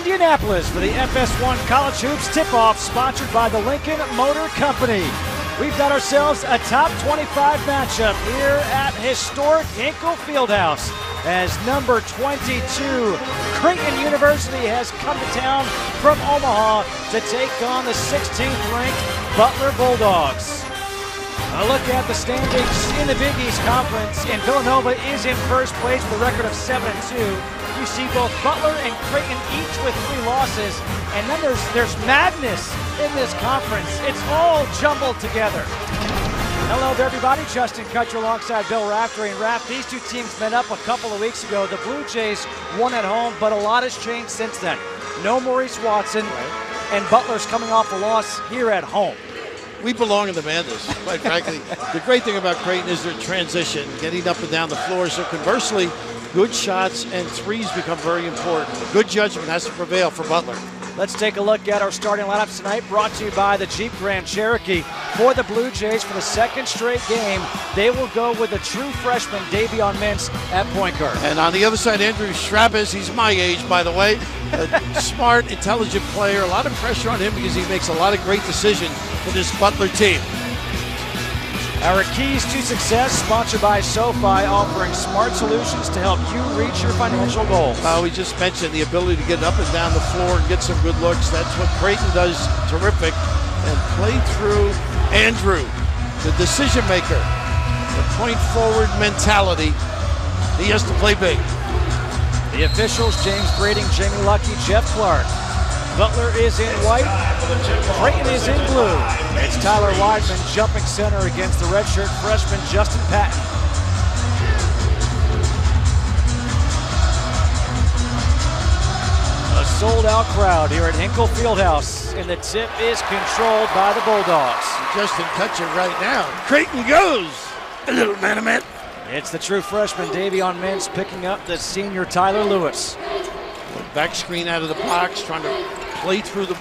Indianapolis for the FS1 College Hoops tip-off, sponsored by the Lincoln Motor Company. We've got ourselves a top 25 matchup here at historic Hinkle Fieldhouse as number 22 Creighton University has come to town from Omaha to take on the 16th ranked Butler Bulldogs. A look at the standings in the Big East Conference, and Villanova is in first place with a record of 7-2. You see both Butler and Creighton each with 3 losses, and then there's madness in this conference. It's all jumbled together. Hello there, everybody. Justin Kutcher alongside Bill Raftery. And Raft, these two teams met up a couple of weeks ago. The Blue Jays won at home, but a lot has changed since then. No Maurice Watson, and Butler's coming off a loss here at home. We belong in the madness, quite frankly. The great thing about Creighton is their transition, getting up and down the floor. So conversely, good shots and threes become very important. Good judgment has to prevail for Butler. Let's take a look at our starting lineups tonight, brought to you by the Jeep Grand Cherokee. For the Blue Jays, for the second straight game, they will go with a true freshman, Davion Mintz, at point guard. And on the other side, Andrew Schrabis. He's my age, by the way. A smart, intelligent player. A lot of pressure on him because he makes a lot of great decisions for this Butler team. Our keys to success, sponsored by SoFi, offering smart solutions to help you reach your financial goals. We just mentioned the ability to get up and down the floor and get some good looks. That's what Creighton does terrific. And play through Andrew, the decision maker, the point forward mentality. He has to play big. The officials, James Brading, Jamie Lucky, Jeff Clark. Butler is in white, Creighton is in blue. It's Tyler Weidman jumping center against the redshirt freshman Justin Patton. A sold-out crowd here at Hinkle Fieldhouse, and the tip is controlled by the Bulldogs. Justin Kutcher right now. Creighton goes! A little man-to-man. It's the true freshman Davion Mintz picking up the senior Tyler Lewis. Back screen out of the box, trying to play through the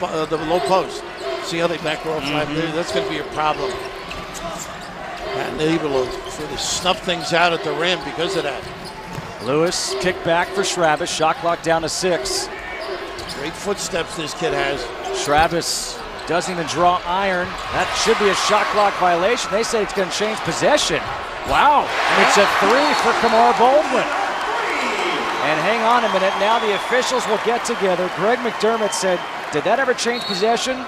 low post. See how they back roll 5 there? That's going to be a problem. Patton able to sort of snuff things out at the rim because of that. Lewis, kick back for Schrabis, shot clock down to 6. Great footsteps this kid has. Schrabis doesn't even draw iron. That should be a shot clock violation. They say it's going to change possession. Wow, it's a 3 for Kamar Baldwin. And hang on a minute, now the officials will get together. Greg McDermott said, did that ever change possession?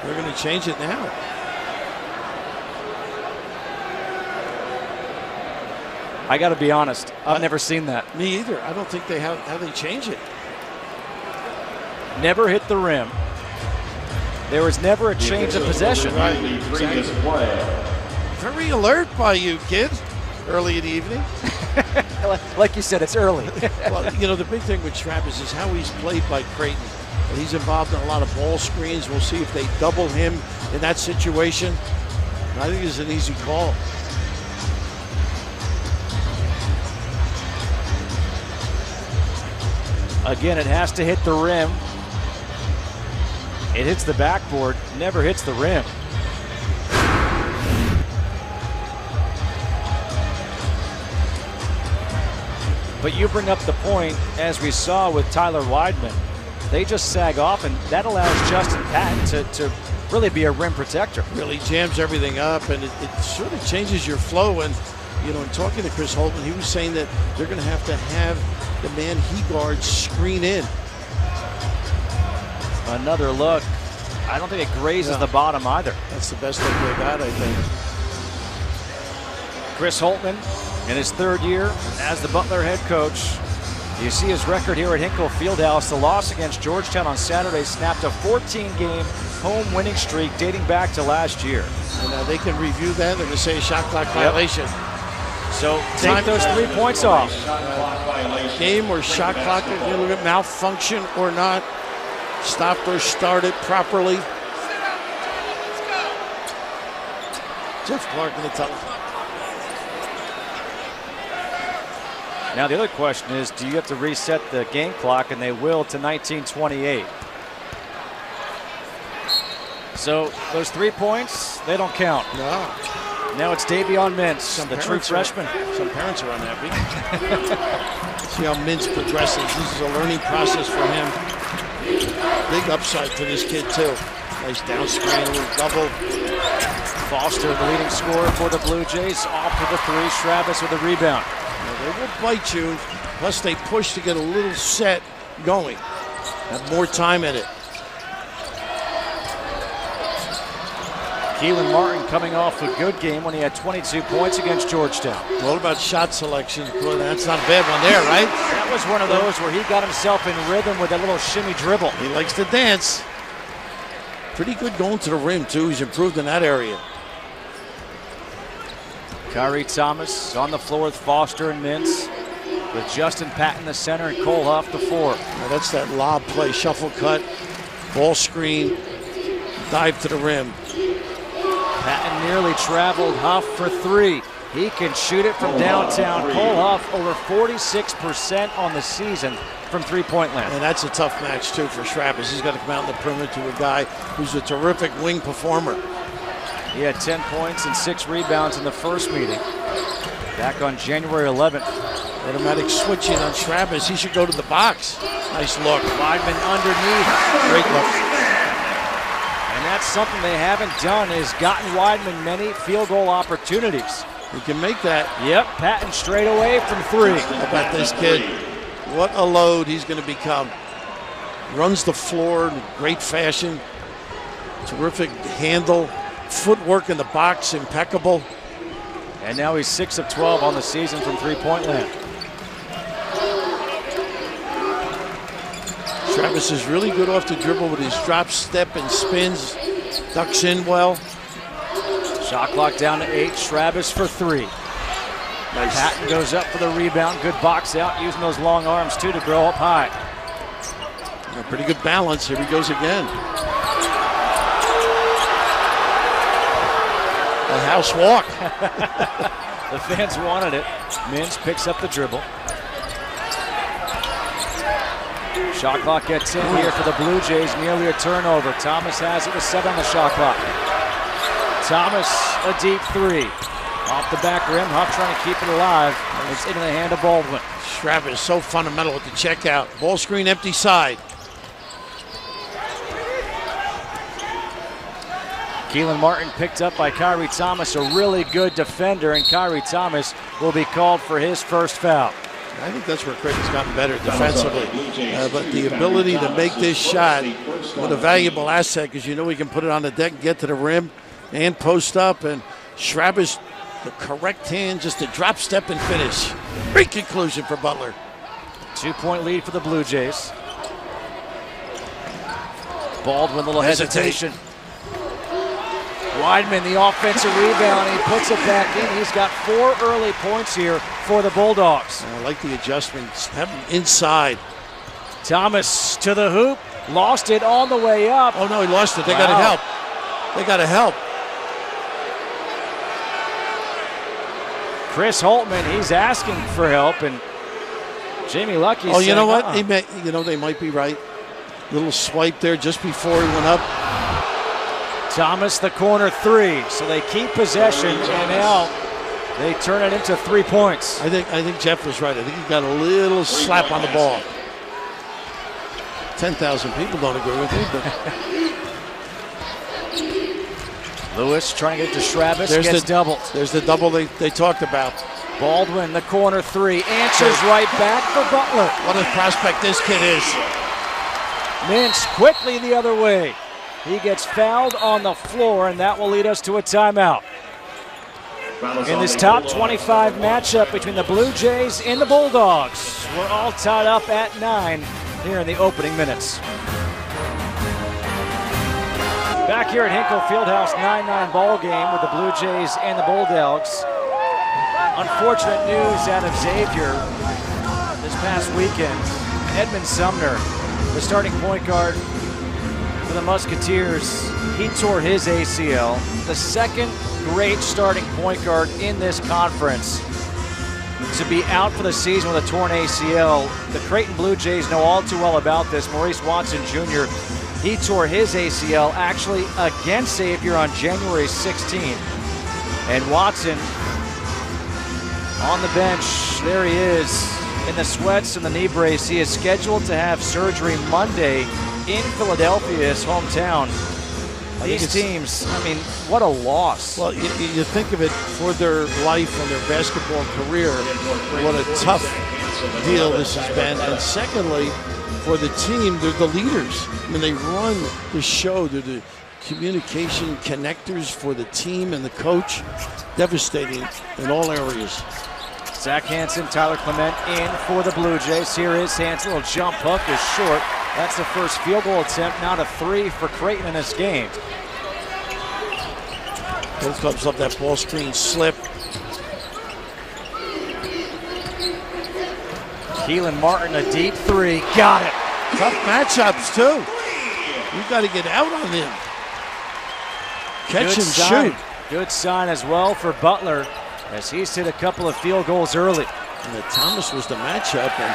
They're going to change it now. I got to be honest, I've never seen that. Me either. I don't think they have how they change it. Never hit the rim. There was never a change of possession. Right. Exactly. Very alert by you, kid. Early in the evening. Like you said, it's early. Well, you know, the big thing with Schrabis is how he's played by Creighton. He's involved in a lot of ball screens. We'll see if they double him in that situation. I think it's an easy call. Again, it has to hit the rim. It hits the backboard, never hits the rim. But you bring up the point, as we saw with Tyler Weidman, they just sag off, and that allows Justin Patton to really be a rim protector. Really jams everything up, and it sort of changes your flow. And, you know, in talking to Chris Holtman, he was saying that they're going to have the man he guards screen in. Another look. I don't think it grazes the bottom either. That's the best look they got, I think. Chris Holtman, in his 3rd year as the Butler head coach. You see his record here at Hinkle Fieldhouse. The loss against Georgetown on Saturday snapped a 14-game home winning streak dating back to last year. And they can review that. They're going to say a shot clock violation. So take those 3 points off. Game or shot clock, you look at malfunction or not. Stopped or started properly. Jeff Clark going to tell him. Now the other question is, do you have to reset the game clock? And they will to 19:28. So those 3 points, they don't count. No. Now it's Davion Mintz, the true freshman. Some parents are unhappy. See how Mintz progresses. This is a learning process for him. Big upside for this kid, too. Nice down screen, a little double. Foster, the leading scorer for the Blue Jays, off to the three. Travis with the rebound. Now they will bite you, plus they push to get a little set going. Have more time in it. Keelan Martin coming off a good game when he had 22 points against Georgetown. What about shot selection? Well, that's not a bad one there, right? That was one of those where he got himself in rhythm with a little shimmy dribble. He likes to dance. Pretty good going to the rim, too. He's improved in that area. Kyrie Thomas on the floor with Foster and Mintz, with Justin Patton the center and Cole Huff the four. Now that's that lob play, shuffle cut, ball screen, dive to the rim. Patton nearly traveled Huff for three. He can shoot it from downtown. Cole Huff over 46% on the season from three-point land. And that's a tough match, too, for Travis. He's got to come out in the perimeter to a guy who's a terrific wing performer. He had 10 points and 6 rebounds in the first meeting, back on January 11th. Automatic switching on Travis. He should go to the box. Nice look. Weidman underneath. Great look. And that's something they haven't done, is gotten Weidman many field goal opportunities. He can make that. Yep, Patton straight away from three. How about this kid? What a load he's going to become. Runs the floor in great fashion. Terrific handle. Footwork in the box, impeccable. And now he's 6 of 12 on the season from three-point land. Travis is really good off the dribble with his drop step and spins. Ducks in well. Shot clock down to 8. Travis for three. Nice. Patton goes up for the rebound. Good box out, using those long arms too to grow up high. Pretty good balance. Here he goes again. A house walk. The fans wanted it. Mintz picks up the dribble. Shot clock gets in here for the Blue Jays. Nearly a turnover. Thomas has it with 7 on the shot clock. Thomas, a deep three. Off the back rim. Huff trying to keep it alive. It's into the hand of Baldwin. Travis so fundamental with the checkout. Ball screen, empty side. Keelan Martin picked up by Kyrie Thomas, a really good defender, and Kyrie Thomas will be called for his first foul. I think that's where Creighton's gotten better defensively. But the ability to make this shot, what a valuable asset, because you know he can put it on the deck and get to the rim and post up. And Travis, the correct hand, just a drop step and finish. Great conclusion for Butler. 2-point lead for the Blue Jays. Baldwin, little hesitation. Weidman, the offensive rebound, he puts it back in. He's got 4 early points here for the Bulldogs. I like the adjustments. Have him inside. Thomas to the hoop, lost it on the way up. Oh no, he lost it. They got to help. They got to help. Chris Holtman, he's asking for help, and Jamie Lucky. Oh, you know what? They might be right. Little swipe there just before he went up. Thomas, the corner three, so they keep possession, and now they turn it into 3 points. I think Jeff was right. I think he got a little slap on the ball. 10,000 people don't agree with me, but Lewis trying to get to Travis, gets doubled. There's the double they talked about. Baldwin, the corner three, answers right back for Butler. What a prospect this kid is. Mintz quickly the other way. He gets fouled on the floor, and that will lead us to a timeout. In this top 25 matchup between the Blue Jays and the Bulldogs, we're all tied up at 9 here in the opening minutes. Back here at Hinkle Fieldhouse, 9-9 ball game with the Blue Jays and the Bulldogs. Unfortunate news out of Xavier this past weekend. Edmund Sumner, the starting point guard for the Musketeers, he tore his ACL. The second great starting point guard in this conference to be out for the season with a torn ACL. The Creighton Blue Jays know all too well about this. Maurice Watson Jr., he tore his ACL actually against Xavier on January 16th. And Watson on the bench. There he is in the sweats and the knee brace. He is scheduled to have surgery Monday in Philadelphia, his hometown. These teams, I mean, what a loss. Well, you think of it for their life and their basketball career, what a tough deal this has been. And secondly, for the team, they're the leaders. I mean, they run the show. They're the communication connectors for the team and the coach. Devastating in all areas. Zach Hansen, Tyler Clement in for the Blue Jays. Here is Hansen. Little jump hook is short. That's the first field goal attempt. Now to 3 for Creighton in this game. Both clubs love that ball screen slip. Keelan Martin, a deep 3. Got it. Tough matchups, too. You've got to get out on him. Catch and shoot. Good sign as well for Butler, as he's hit a couple of field goals early. And Thomas was the matchup, and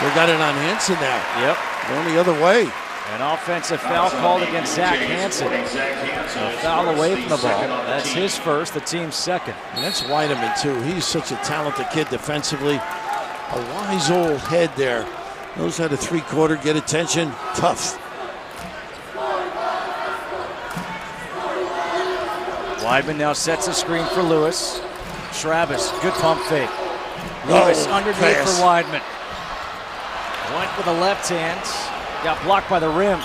they got it on Hansen now. Yep. Going the other way. An offensive foul called against Zach Hansen. A foul away from the ball. That's his first, the team's second. And that's Weideman, too. He's such a talented kid defensively. A wise old head there. Knows how to three-quarter, get attention. Tough. Weidman now sets a screen for Lewis. Travis, good pump fake. Lewis underneath pass for Weidman. Went with the left hand. Got blocked by the rim.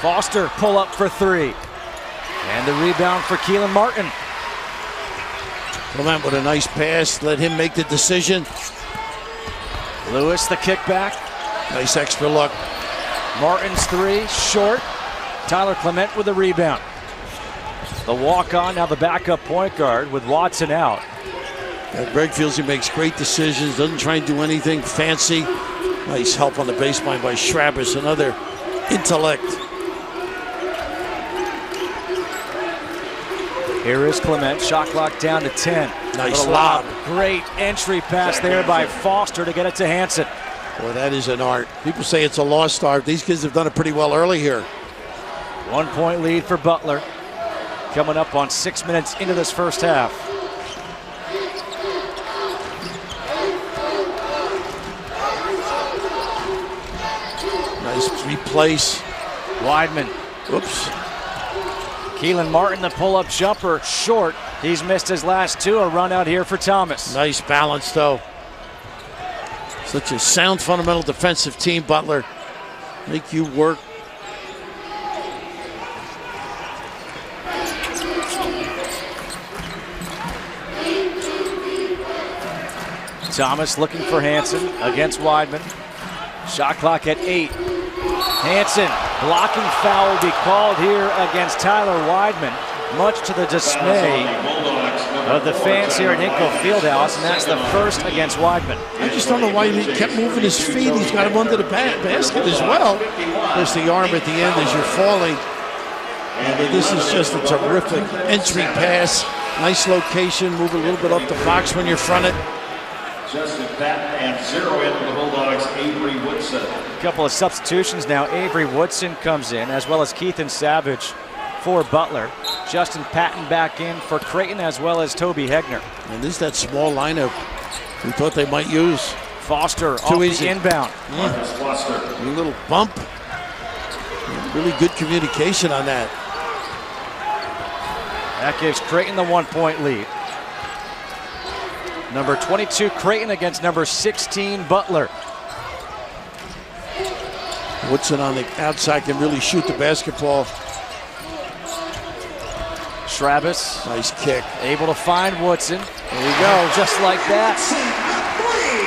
Foster pull up for 3. And the rebound for Keelan Martin. Clement with a nice pass. Let him make the decision. Lewis the kickback. Nice extra look. Martin's 3, short. Tyler Clement with the rebound. The walk-on, now the backup point guard with Watson out. Greg feels he makes great decisions, doesn't try and do anything fancy. Nice help on the baseline by Schrabis, another intellect. Here is Clement, shot clock down to 10. Nice lob. Great entry pass there by Foster to get it to Hansen. Boy, that is an art. People say it's a lost art. These kids have done it pretty well early here. 1 point lead for Butler. Coming up on 6 minutes into this first half. Nice replace. Weidman. Whoops. Keelan Martin, the pull-up jumper, short. He's missed his last 2. A run out here for Thomas. Nice balance, though. Such a sound, fundamental defensive team, Butler. Make you work. Thomas looking for Hansen against Weidman. Shot clock at 8. Hansen, blocking foul will be called here against Tyler Weidman, much to the dismay of the fans here at Hinkle Fieldhouse, and that's the first against Weidman. I just don't know why he kept moving his feet. He's got him under the basket as well. There's the arm at the end as you're falling. And this is just a terrific entry pass. Nice location, move a little bit up the box when you're fronted. Justin Patton and 0 in for the Bulldogs, Avery Woodson. A couple of substitutions now. Avery Woodson comes in, as well as Keithan Savage for Butler. Justin Patton back in for Creighton, as well as Toby Hegner. And this is that small lineup we thought they might use. Foster off the inbound. A little bump. Really good communication on that. That gives Creighton the 1 point lead. Number 22 Creighton against number 16 Butler. Woodson on the outside can really shoot the basketball. Schrabis. Nice kick. Able to find Woodson. There you go. Just like that.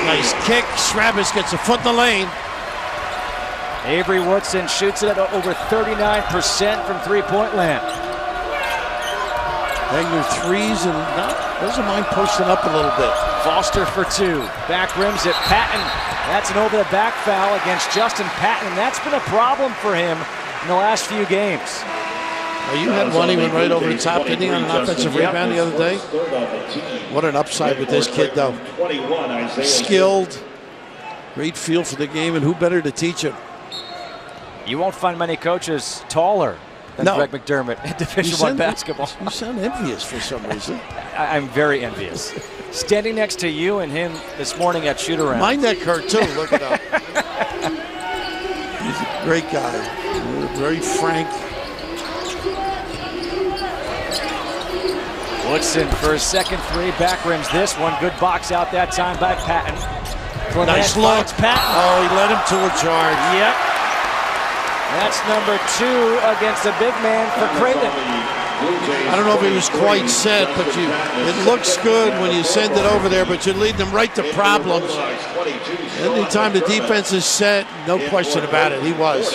Nice kick. Schrabis gets a foot in the lane. Avery Woodson shoots it at over 39% from three-point land. Hegner threes and doesn't mind posting up a little bit. Foster for 2. Back rims it. Patton. That's an over-the-back foul against Justin Patton, and that's been a problem for him in the last few games. Well, you had one, he went right over the top, didn't he, on an offensive rebound the other day? What an upside with this kid, though. Skilled, great feel for the game, and who better to teach him? You won't find many coaches taller than Greg McDermott in Division I basketball. You sound envious for some reason. I'm very envious. Standing next to you and him this morning at shoot-around. My neck hurt too, look it up. He's a great guy, very frank. Woodson for his second three, back rims this one. Good box out that time by Patton. Clement nice look. Patton. Oh, he led him to a charge. Yep. That's number 2 against a big man for Creighton. I don't know if he was quite set, but it looks good when you send it over there, but you lead them right to problems. Anytime the defense is set, no question about it, he was.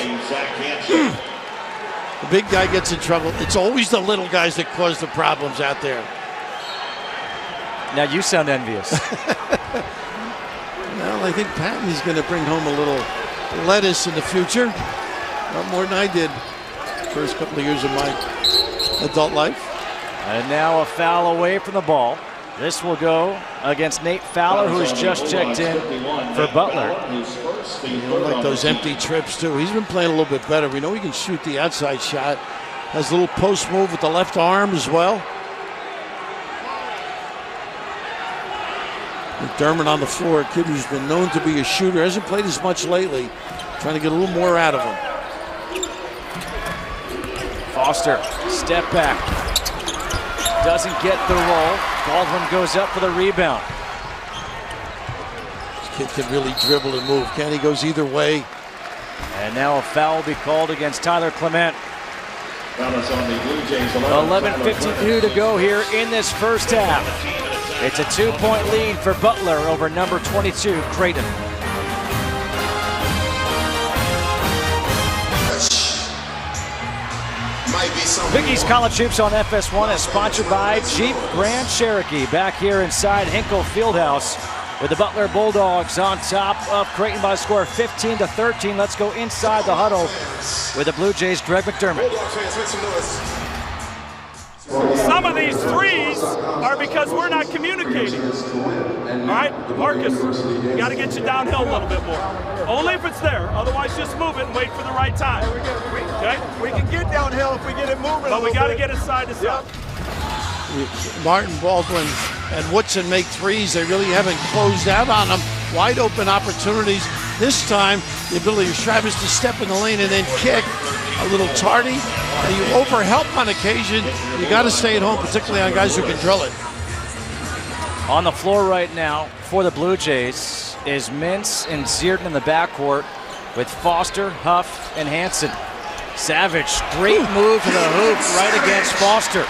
The big guy gets in trouble. It's always the little guys that cause the problems out there. Now you sound envious. Well, I think Patton is going to bring home a little lettuce in the future. A lot more than I did first couple of years of my adult life. And now a foul away from the ball. This will go against Nate Fowler, who has just checked in for Butler. You know, like those empty trips, too. He's been playing a little bit better. We know he can shoot the outside shot. Has a little post move with the left arm as well. McDermott on the floor, a kid who's been known to be a shooter. Hasn't played as much lately. Trying to get a little more out of him. Foster, step back. Doesn't get the roll. Baldwin goes up for the rebound. This kid can really dribble and move. Kenny goes either way. And now a foul will be called against Tyler Clement. 11:52 to go here in this first half. It's a 2-point lead for Butler over number 22, Creighton. Big East College Hoops on FS1 is sponsored by Jeep Grand Cherokee. Back here inside Hinkle Fieldhouse with the Butler Bulldogs on top of Creighton by a score of 15-13. Let's go inside the huddle with the Blue Jays' Greg McDermott. Some of these threes are because we're not communicating. All right, Marcus, we got to get you downhill a little bit more. Only if it's there. Otherwise, just move it and wait for the right time. Okay? We can get downhill if we get it moving. But we got to get it side to side. Martin, Baldwin, and Woodson make threes. They really haven't closed out on them. Wide open opportunities. This time, the ability of Travis to step in the lane and then kick. A little tardy. And you overhelp on occasion. You got to stay at home, particularly on guys who can drill it. On the floor right now for the Blue Jays is Mintz and Zierden in the backcourt with Foster, Huff, and Hansen. Savage, great move to the hoop right against Foster.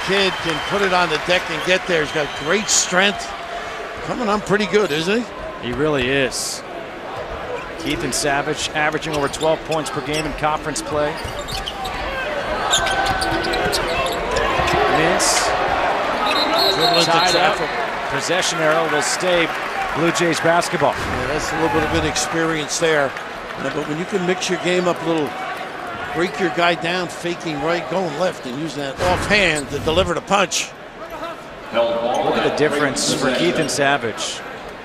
Kid can put it on the deck and get there. He's got great strength. Coming on pretty good, isn't he? He really is. Ethan Savage averaging over 12 points per game in conference play. Mintz tied up. Possession arrow will stay Blue Jays basketball. Yeah, that's a little bit of inexperience there. But when you can mix your game up a little, break your guy down, faking right, going left, and using that offhand to deliver the punch. Look at the difference for Ethan Savage.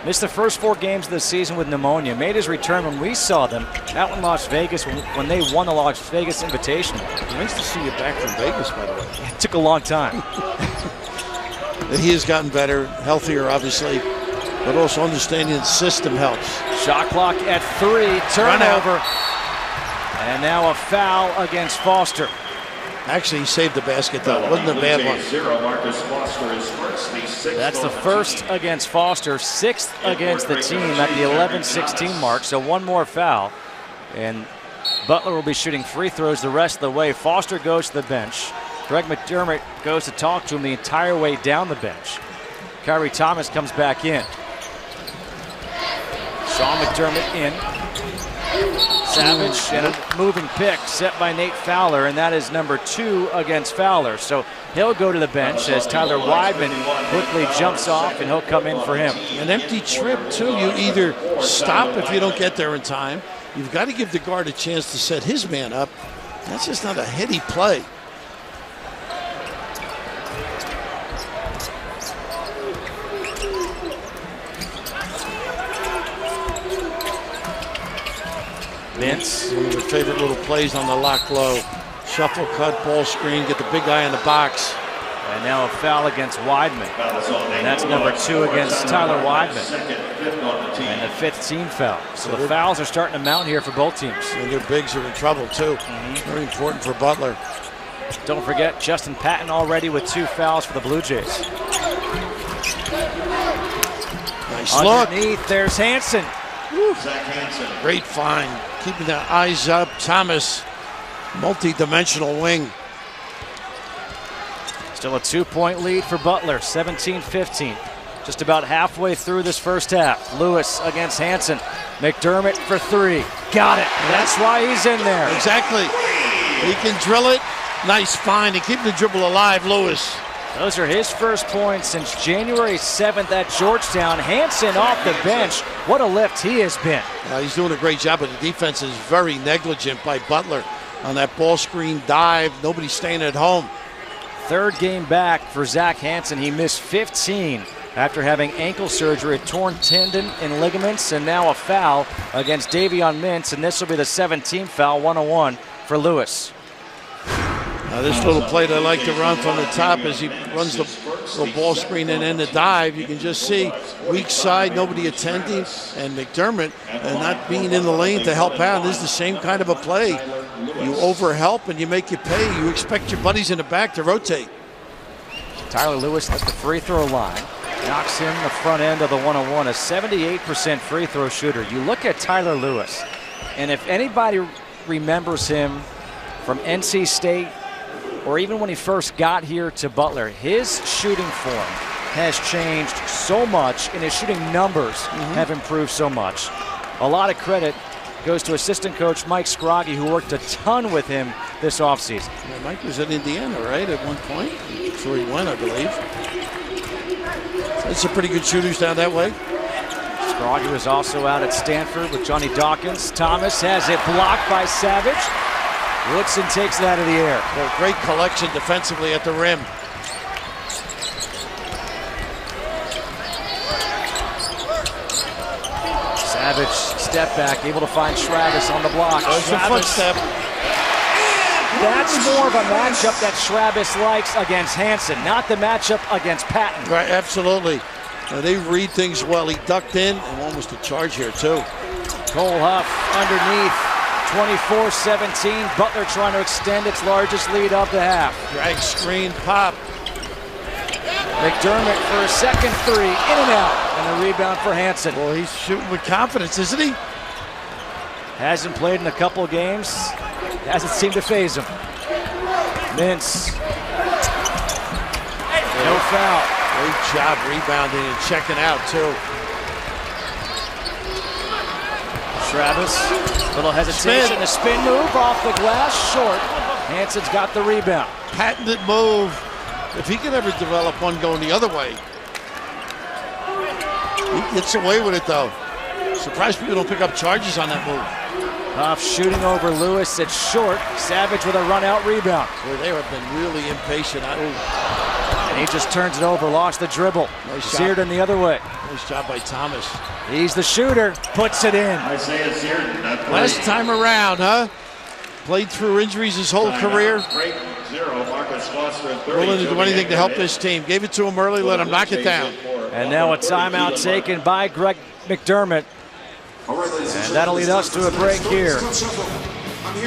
Missed the first 4 games of the season with pneumonia. Made his return when we saw them out in Las Vegas when they won the Las Vegas Invitational. Nice to see you back from Vegas, by the way. It took a long time. He has gotten better, healthier, obviously, but also understanding the system helps. Shot clock at 3, turnover. And now a foul against Foster. Actually, he saved the basket, though. It wasn't a bad one. That's the first against Foster, 6th against the team at the 11-16 mark, so one more foul. And Butler will be shooting free throws the rest of the way. Foster goes to the bench. Greg McDermott goes to talk to him the entire way down the bench. Kyrie Thomas comes back in. Sean McDermott in. Savage and a moving pick set by Nate Fowler, and that is number 2 against Fowler. So he'll go to the bench as Tyler Weidman quickly jumps off, and he'll come in for him. An empty trip, too. You either stop if you don't get there in time. You've got to give the guard a chance to set his man up. That's just not a heady play. Vince. One of your favorite little plays on the lock low. Shuffle cut, ball screen, get the big guy in the box. And now a foul against Weidman. And that's number 2 against Tyler Weidman. And the 5th team foul. So the fouls are starting to mount here for both teams. And their bigs are in trouble too. Very important for Butler. Don't forget Justin Patton already with 2 fouls for the Blue Jays. Nice look. Underneath, there's Hansen. Zach Hansen. Great find. Keeping the eyes up. Thomas, multi-dimensional wing. Still a 2-point lead for Butler, 17-15. Just about halfway through this first half. Lewis against Hansen. McDermott for 3. Got it. That's why he's in there. Exactly. He can drill it. Nice find and keep the dribble alive, Lewis. Those are his first points since January 7th at Georgetown. Hansen off the bench. What a lift he has been. He's doing a great job, but the defense is very negligent by Butler on that ball screen dive. Nobody's staying at home. 3rd game back for Zach Hansen. He missed 15 after having ankle surgery, a torn tendon and ligaments, and now a foul against Davion Mintz, and this will be the 17th foul, 101 for Lewis. Now this little play they like to run from the top as he runs the ball screen and then the dive. You can just see weak side, nobody attending, and McDermott not being in the lane to help out. This is the same kind of a play. You overhelp and you make you pay. You expect your buddies in the back to rotate. Tyler Lewis at the free throw line. Knocks in the front end of the 101, a 78% free throw shooter. You look at Tyler Lewis, and if anybody remembers him from NC State, or even when he first got here to Butler, his shooting form has changed so much and his shooting numbers have improved so much. A lot of credit goes to assistant coach Mike Scroggie, who worked a ton with him this offseason. Yeah, Mike was at Indiana, right, at one point? That's where he went, I believe. That's some pretty good shooters down that way. Scroggie was also out at Stanford with Johnny Dawkins. Thomas has it blocked by Savage. Woodson takes it out of the air. Well, great collection defensively at the rim. Savage step back, able to find Travis on the block. There's a footstep. That's more of a matchup that Travis likes against Hansen, not the matchup against Patton. Right, absolutely. They read things well. He ducked in and almost a charge here too. Cole Huff underneath. 24-17, Butler trying to extend its largest lead of the half. Drag screen, pop. McDermott for a second 3, in and out, and a rebound for Hansen. Well, he's shooting with confidence, isn't he? Hasn't played in a couple of games. Hasn't seemed to faze him. Mintz. No foul. Great job rebounding and checking out, too. Travis, little hesitation, a spin move off the glass, short. Hansen's got the rebound. Patented move. If he can ever develop one going the other way. He gets away with it though. Surprised people don't pick up charges on that move. Huff shooting over Lewis, it's short. Savage with a run out rebound. Boy, they have been really impatient. And he just turns it over, lost the dribble. Nice Seared in the other way. Nice job by Thomas. He's the shooter, puts it in. Isaiah Searden, not played. Last time around, huh? Played through injuries his whole career. Creighton, 0. Marcus Foster, 30. Willing to do anything to help this team. Gave it to him early, let him knock it down. And now a timeout taken by Greg McDermott. And that'll lead us to a break here.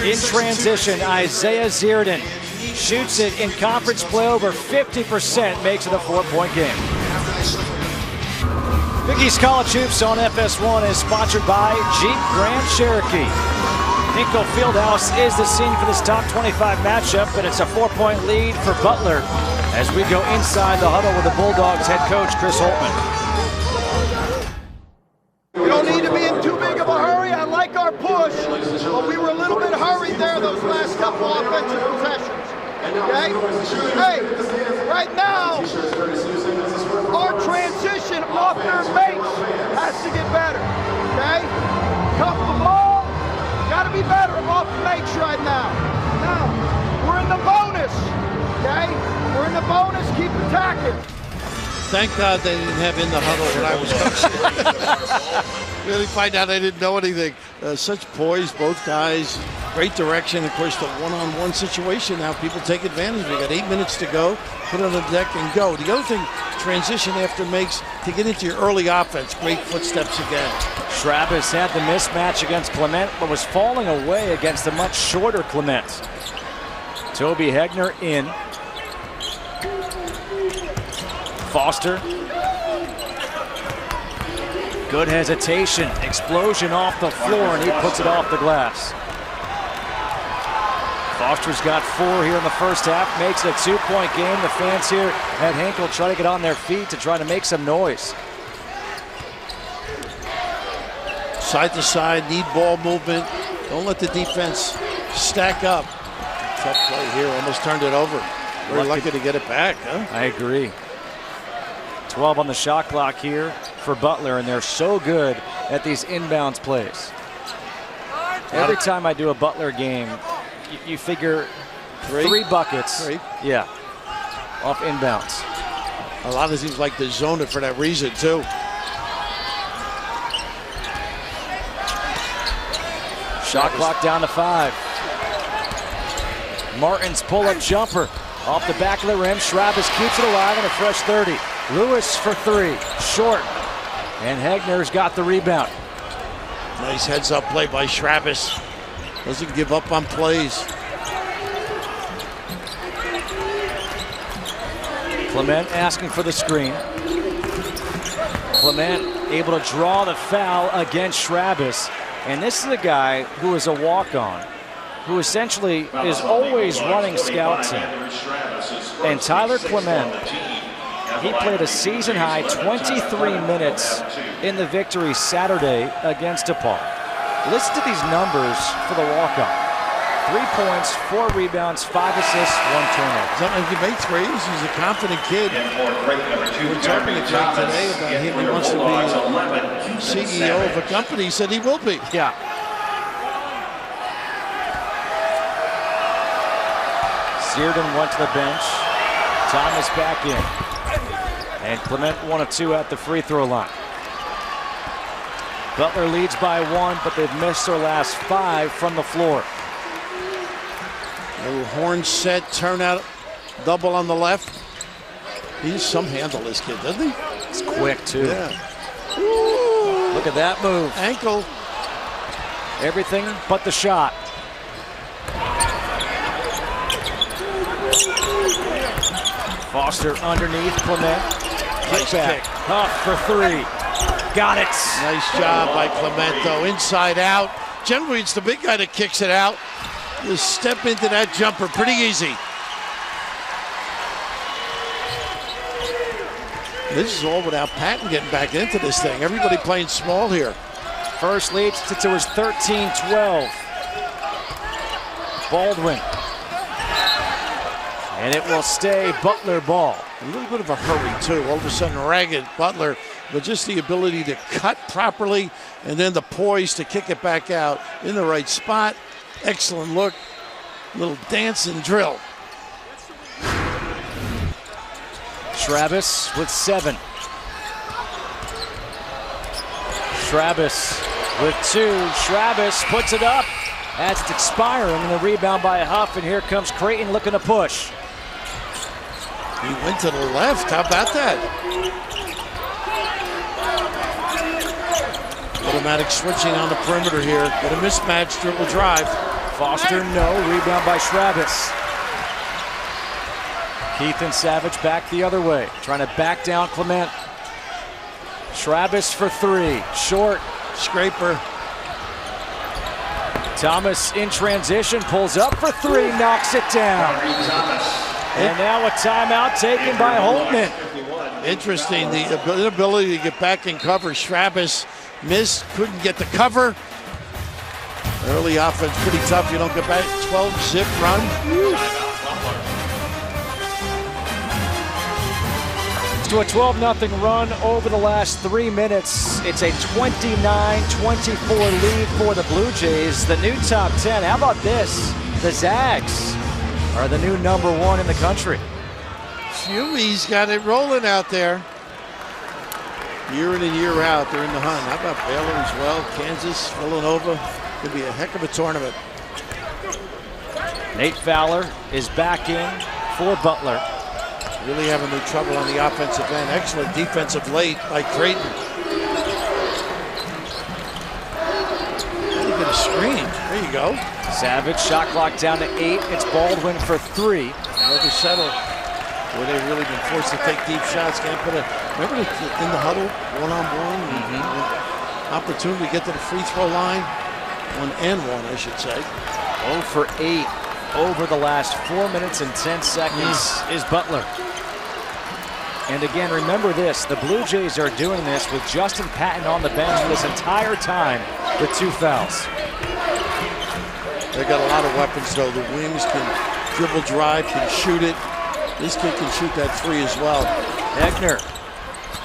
In transition, Isaiah Searden shoots it in conference play over 50%, makes it a 4-point game. Big East College Hoops on FS1 is sponsored by Jeep Grand Cherokee. Hinkle Fieldhouse is the scene for this top 25 matchup, but it's a 4-point lead for Butler as we go inside the huddle with the Bulldogs head coach Chris Holtman. We don't need to be in too big of a hurry. I like our push, but we were a little bit hurried there those last couple offensive possessions. Okay? Hey, right now, our transition off their mates has to get better. Okay? Cuff the ball, got to be better off the mates right now. Now, we're in the bonus. Okay? We're in the bonus, keep attacking. Thank God they didn't have in the huddle when I was coaching. Really find out I didn't know anything. Such poise, both guys. Great direction. Of course, the one-on-one situation now, people take advantage. We got 8 minutes to go. Put it on the deck and go. The other thing, transition after makes to get into your early offense. Great footsteps again. Travis had the mismatch against Clement, but was falling away against the much shorter Clement. Toby Hegner in. Foster. Good hesitation. Explosion off the floor, and he puts it off the glass. Foster's got 4 here in the first half. Makes it a 2-point game. The fans here at Hinkle try to get on their feet to try to make some noise. Side to side, need ball movement. Don't let the defense stack up. Tough play here, almost turned it over. We're lucky to get it back, huh? I agree. 12 on the shot clock here for Butler, and they're so good at these inbounds plays. Every time I do a Butler game, you figure 3 buckets. 3? Yeah, off inbounds. A lot of teams like to zone it for that reason, too. Shot clock down to 5. Martin's pull-up jumper off the back of the rim. Travis keeps it alive in a fresh 30. Lewis for 3, short. And Hegner's got the rebound. Nice heads-up play by Travis. Doesn't give up on plays. Clement asking for the screen. Clement able to draw the foul against Travis. And this is a guy who is a walk-on, who essentially is always running scout team. And Tyler Clement, he played a season-high 23 minutes in the victory Saturday against DePaul. Listen to these numbers for the walk-on. 3 points, 4 rebounds, 5 assists, 1 turnover. Sometimes he makes threes. He's a confident kid. We're talking to Jake today about him. He wants to be CEO of a company. He said he will be. Yeah. Seardon went to the bench. Thomas back in. And Clement 1 of 2 at the free throw line. Butler leads by 1, but they've missed their last 5 from the floor. Little horn set, turnout, double on the left. He's some handle, this kid, doesn't he? It's quick, too. Yeah. Look at that move. Ankle. Everything but the shot. Foster underneath Clement. Nice Kickback. kick. Huff for 3. Got it. Nice job by Clemento. Inside out. Generally, it's the big guy that kicks it out. You step into that jumper pretty easy. This is all without Patton getting back into this thing. Everybody playing small here. First lead to his 13-12. Baldwin. And it will stay Butler ball. A little bit of a hurry, too. All of a sudden, ragged Butler, but just the ability to cut properly and then the poise to kick it back out in the right spot. Excellent look. Little dance and drill. Travis with 7. Travis with 2. Travis puts it up as it's expiring, and the rebound by Huff, and here comes Creighton looking to push. He went to the left. How about that? Automatic switching on the perimeter here. Get a mismatch, dribble drive. Foster, no. Rebound by Travis. Keith and Savage back the other way, trying to back down Clement. Travis for 3. Short. Scraper. Thomas in transition, pulls up for 3, knocks it down. And now a timeout taken by Holtman. Interesting, the inability to get back in cover. Travis missed, couldn't get the cover. Early offense, pretty tough. You don't get back. 12 zip run. To a 12-0 run over the last 3 minutes. It's a 29-24 lead for the Blue Jays. The new top 10. How about this? The Zags are the new #1 in the country. Fumy's got it rolling out there. Year in and year out, they're in the hunt. How about Baylor as well? Kansas, Villanova. Could be a heck of a tournament. Nate Fowler is back in for Butler. Really having no trouble on the offensive end. Excellent defensive late by Creighton. You get a screen. There you go. Savage, shot clock down to 8. It's Baldwin for 3. Never settle. Where they've really been forced to take deep shots. Can't put a. Remember in the huddle, one-on-one, opportunity to get to the free throw line. 1 and 1, I should say. 0 for 8 over the last 4 minutes and 10 seconds is Butler. And again, remember this, the Blue Jays are doing this with Justin Patton on the bench this entire time with 2 fouls. They've got a lot of weapons, though. The wings can dribble drive, can shoot it. This kid can shoot that 3 as well. Hegner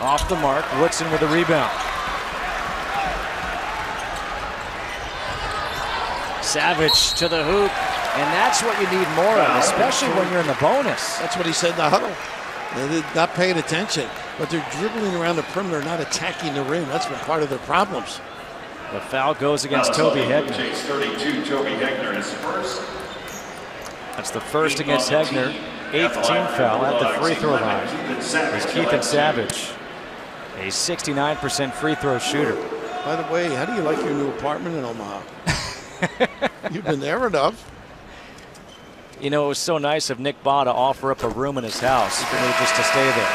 off the mark, Woodson with a rebound. Savage to the hoop, and that's what you need more of, especially when you're in the bonus. That's what he said in the huddle. They're not paying attention, but they're dribbling around the perimeter, not attacking the rim. That's been part of their problems. The foul goes against Toby Hegner. 32, Toby Hegner is first. That's the first against Hegner. 8th team foul at the free throw line is Keithan Savage, a 69% free throw shooter. By the way, how do you like your new apartment in Omaha? You've been there enough. You know, it was so nice of Nick Baugh to offer up a room in his house for me just to stay there.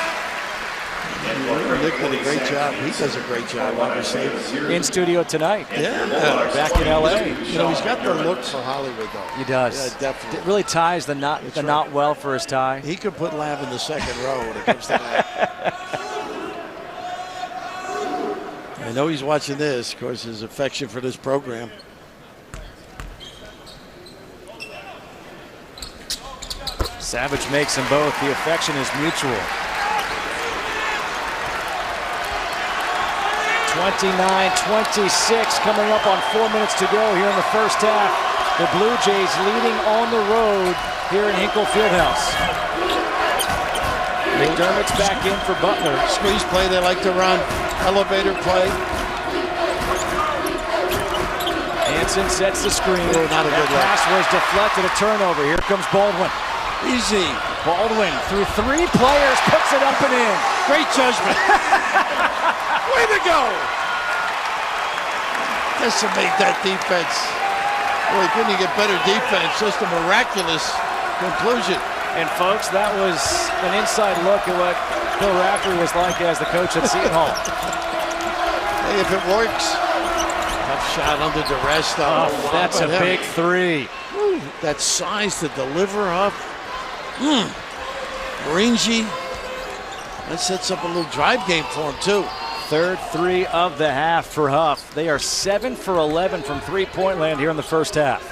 Nick did a great job. He does a great job, obviously. In studio tonight. Yeah. Back in LA. You know, he's got the look for Hollywood, though. He does. Yeah, definitely. It really ties the knot well for his tie. He could put Lav in the second row when it comes to that. I know he's watching this, of course, his affection for this program. Savage makes them both. The affection is mutual. 29-26 coming up on 4 minutes to go here in the first half. The Blue Jays leading on the road here in Hinkle Fieldhouse. McDermott's back in for Butler. Squeeze play they like to run. Elevator play. Hansen sets the screen. Oh, not a good look. Pass was deflected. A turnover. Here comes Baldwin. Easy. Baldwin through 3 players puts it up and in. Great judgment. Way to go. Decimate that defense. Boy, couldn't you get better defense? Just a miraculous conclusion. And folks, that was an inside look at what Bill Raftery was like as the coach at Seton Hall. Hey, if it works. Tough shot under duress, though. Oh, that's a big 3. Woo, that size to deliver up. Rangy. That sets up a little drive game for him, too. Third 3 of the half for Huff. They are 7 for 11 from three-point land here in the first half.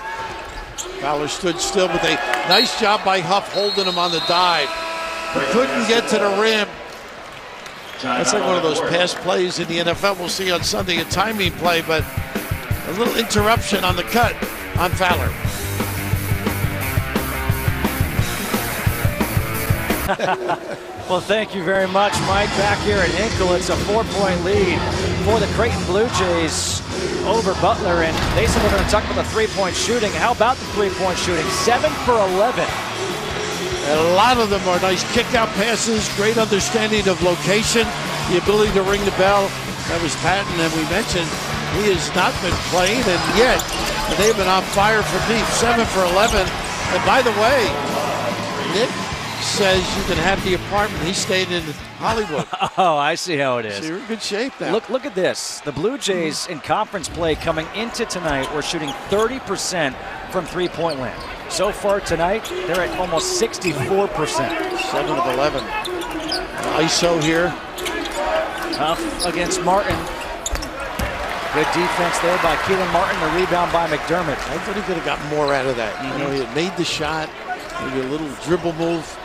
Fowler stood still, but a nice job by Huff holding him on the dive. But couldn't get to the rim. That's like one of those pass plays in the NFL we'll see on Sunday, a timing play, but a little interruption on the cut on Fowler. Well, thank you very much, Mike. Back here at Hinkle, it's a 4-point lead for the Creighton Blue Jays over Butler, and they said we're going to talk about the three-point shooting. How about the three-point shooting? 7 for 11. And a lot of them are nice kick-out passes, great understanding of location, the ability to ring the bell. That was Patton, and we mentioned he has not been playing, and yet they've been on fire for deep. 7 for 11. And by the way, Nick says you can have the apartment. He stayed in Hollywood. Oh, I see how it is. So you're in good shape now. Look at this. The Blue Jays in conference play coming into tonight were shooting 30% from three-point land. So far tonight, they're at almost 64%. 7 of 11. ISO here. Tough against Martin. Good defense there by Keelan Martin. The rebound by McDermott. I thought he could have gotten more out of that. You know, he had made the shot, maybe a little dribble move.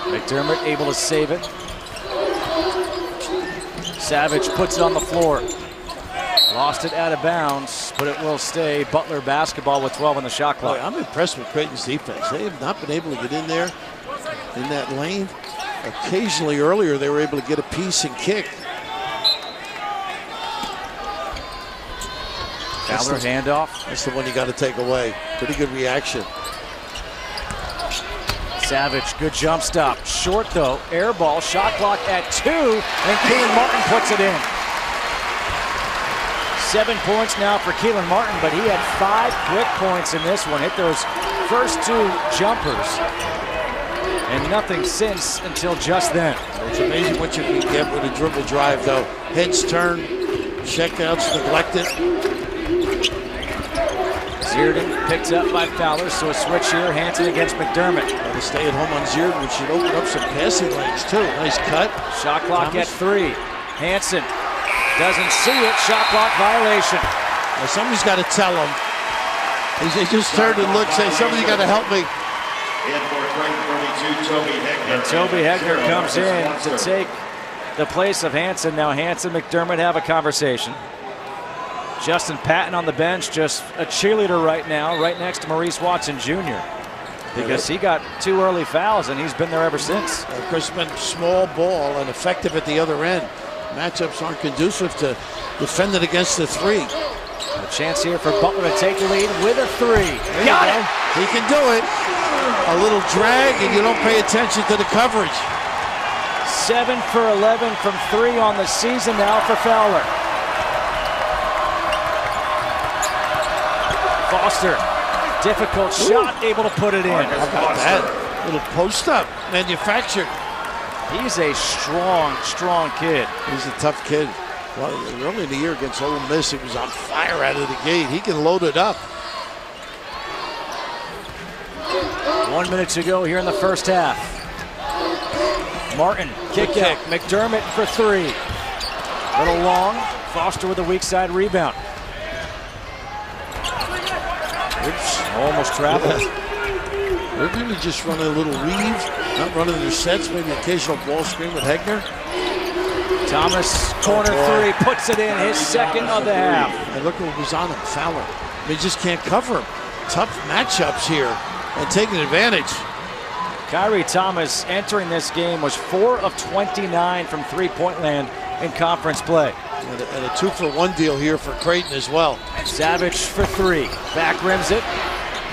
McDermott able to save it. Savage puts it on the floor. Lost it out of bounds, but it will stay. Butler basketball with 12 on the shot clock. Boy, I'm impressed with Creighton's defense. They have not been able to get in there in that lane. Occasionally earlier, they were able to get a piece and kick. Fowler handoff. That's the one you got to take away. Pretty good reaction. Savage, good jump stop. Short though, air ball, shot clock at 2, and Keelan Martin puts it in. 7 points now for Keelan Martin, but he had 5 quick points in this one. Hit those first 2 jumpers, and nothing since until just then. It's amazing what you can get with a dribble drive though. Heads turn, checkouts neglected. Zierden picked up by Fowler, so a switch here. Hansen against McDermott. Got to stay at home on Zierden, which should open up some passing lanes too. Nice cut. Shot clock at 3. Hansen doesn't see it. Shot clock violation. Now somebody's got to tell him. He just turned and looked, say, somebody got to help me. And Toby Hegner comes in to take the place of Hansen. Now Hansen and McDermott have a conversation. Justin Patton on the bench, just a cheerleader right now, right next to Maurice Watson Jr. Because he got 2 early fouls and he's been there ever since. Of course, it's been small ball and effective at the other end. Matchups aren't conducive to defending against the 3. A chance here for Butler to take the lead with a 3. Got it! He can do it. A little drag and you don't pay attention to the coverage. 7 for 11 from 3 on the season now for Fowler. Foster, difficult shot, able to put it in. How about that? Little post up, manufactured. He's a strong kid. He's a tough kid. Well, early in the year against Ole Miss, he was on fire out of the gate. He can load it up. 1 minute to go here in the first half. Martin, kick out. McDermott for 3. Little long. Foster with a weak side rebound. Oops, almost traveled. They're going to just run a little weave, not running their sets, maybe occasional ball screen with Hegner. Thomas, corner 3, puts it in, his second of the half. And look what was on him, Fowler. They just can't cover him. Tough matchups here and taking advantage. Kyrie Thomas entering this game was 4 of 29 from three-point land in conference play. And a 2-for-1 deal here for Creighton as well. Savage for 3, back rims it.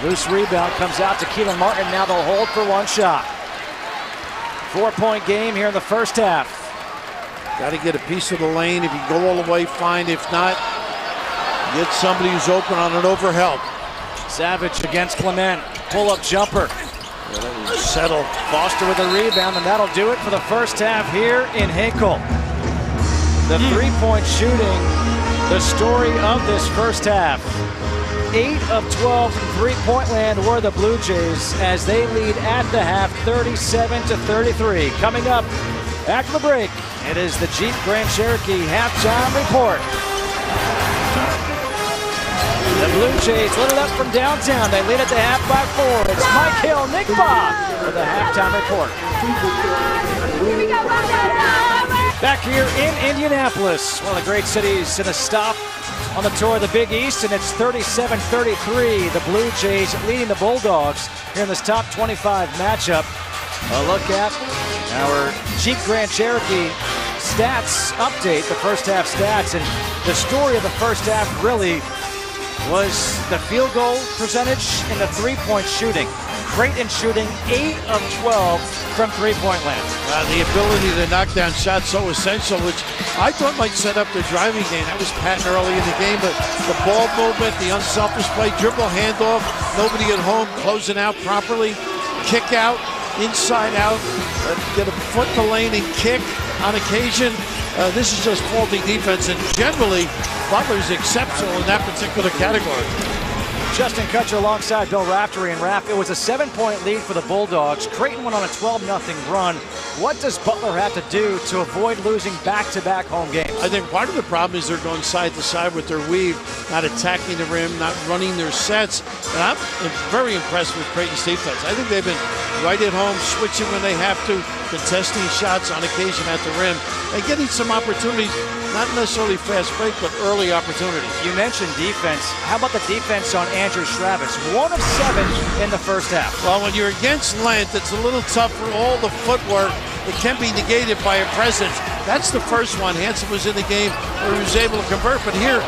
Loose rebound comes out to Keelan Martin. Now they'll hold for 1 shot. 4-point game here in the first half. Got to get a piece of the lane. If you go all the way, fine. If not, get somebody who's open on an overhelp. Savage against Clement. Pull-up jumper. Yeah, that was settled. Foster with a rebound, and that'll do it for the first half here in Hinkle. The 3-point shooting, the story of this first half. 8 of 12 from three-point land were the Blue Jays as they lead at the half 37-33. Coming up after the break, it is the Jeep Grand Cherokee halftime report. The Blue Jays lit it up from downtown. They lead at the half by 4. It's Mike Hill, Nick Bob with the halftime report. Back here in Indianapolis, one of the great cities in a stop on the tour of the Big East, and it's 37-33. The Blue Jays leading the Bulldogs here in this top 25 matchup. A look at our Jeep Grand Cherokee stats update, the first half stats, and the story of the first half really was the field goal percentage and the three-point shooting. Creighton shooting 8 of 12 from three-point land. The ability to knock down shots so essential, which I thought might set up the driving game. That was Patton early in the game, but the ball movement, the unselfish play, dribble handoff, nobody at home closing out properly, kick out, inside out, get a foot in the lane and kick on occasion. This is just faulty defense, and generally, Butler's exceptional in that particular category. Justin Kutcher alongside Bill Raftery, and Raff, it was a 7-point lead for the Bulldogs. Creighton went on a 12-0 run. What does Butler have to do to avoid losing back-to-back home games? I think part of the problem is they're going side to side with their weave, not attacking the rim, not running their sets. And I'm very impressed with Creighton's defense. I think they've been right at home, switching when they have to, contesting shots on occasion at the rim, and getting some opportunities, not necessarily fast break, but early opportunities. You mentioned defense. How about the defense on Andrew Travis? 1 of 7 in the first half. Well, when you're against length, it's a little tough for all the footwork it can be negated by a presence. That's the first one. Hansen was in the game where he was able to convert, but here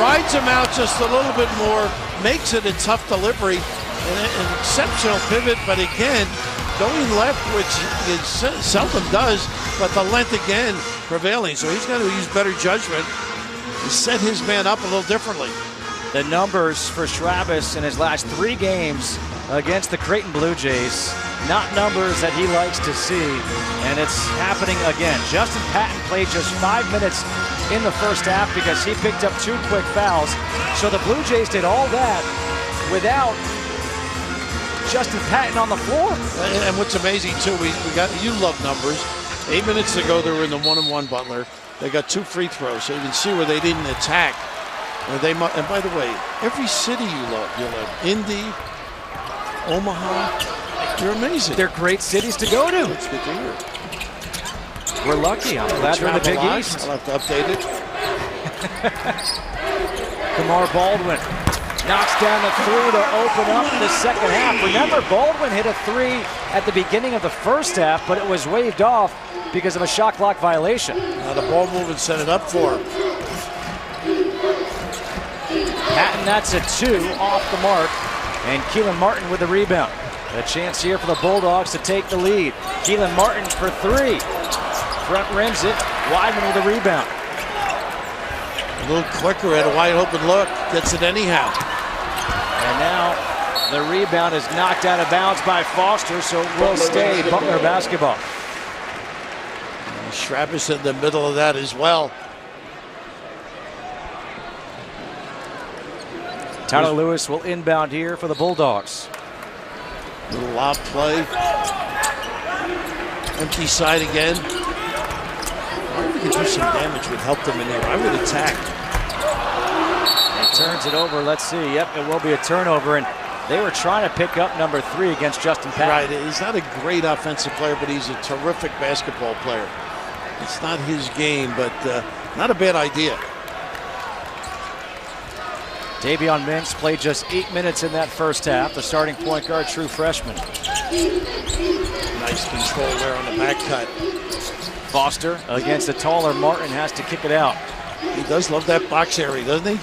rides him out just a little bit more, makes it a tough delivery, and an exceptional pivot, but again, going left, which he seldom does, but the length again prevailing. So he's got to use better judgment and set his man up a little differently. The numbers for Schrabis in his last 3 games against the Creighton Blue Jays, not numbers that he likes to see, and it's happening again. Justin Patton played just 5 minutes in the first half because he picked up 2 quick fouls. So the Blue Jays did all that without Justin Patton on the floor. And what's amazing too, you love numbers. 8 minutes ago they were in the 1-on-1 Butler. They got 2 free throws, so you can see where they didn't attack. And by the way, every city you love Indy, Omaha, you're amazing. They're great cities to go to. It's good to hear. We're lucky. I'm glad we're in the Big East. I'll have to update it. Kamar Baldwin knocks down the 3 to open up the second half. Remember, Baldwin hit a 3 at the beginning of the first half, but it was waved off because of a shot clock violation. Now the ball movement set it up for him. Patton, that's a 2 off the mark, and Keelan Martin with the rebound. A chance here for the Bulldogs to take the lead. Keelan Martin for 3. Front rims it. Weidman with the rebound. A little quicker, had a wide open look, gets it anyhow. And now the rebound is knocked out of bounds by Foster, so it will stay Butler basketball. Schrabis in the middle of that as well. Tyler Lewis will inbound here for the Bulldogs. Little lob play. Empty side again. I think do some damage would help them in here. I would attack. He turns it over. Let's see. Yep, it will be a turnover. And they were trying to pick up number 3 against Justin Patton. Right. He's not a great offensive player, but he's a terrific basketball player. It's not his game, but not a bad idea. Davion Mintz played just 8 minutes in that first half. The starting point guard, true freshman. Nice control there on the back cut. Foster against the taller Martin has to kick it out. He does love that box area, doesn't he?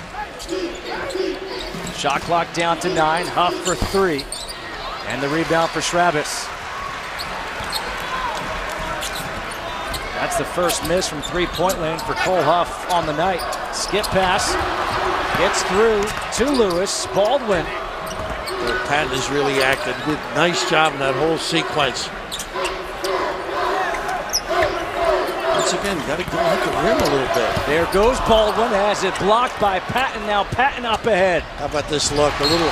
Shot clock down to 9. Huff for 3. And the rebound for Schrabis. That's the first miss from 3-point lane for Cole Huff on the night. Skip pass. Gets through to Lewis. Baldwin. Patton is really active. Did a nice job in that whole sequence. Once again, got to go hit the rim a little bit. There goes Baldwin, has it blocked by Patton. Now Patton up ahead. How about this look? A little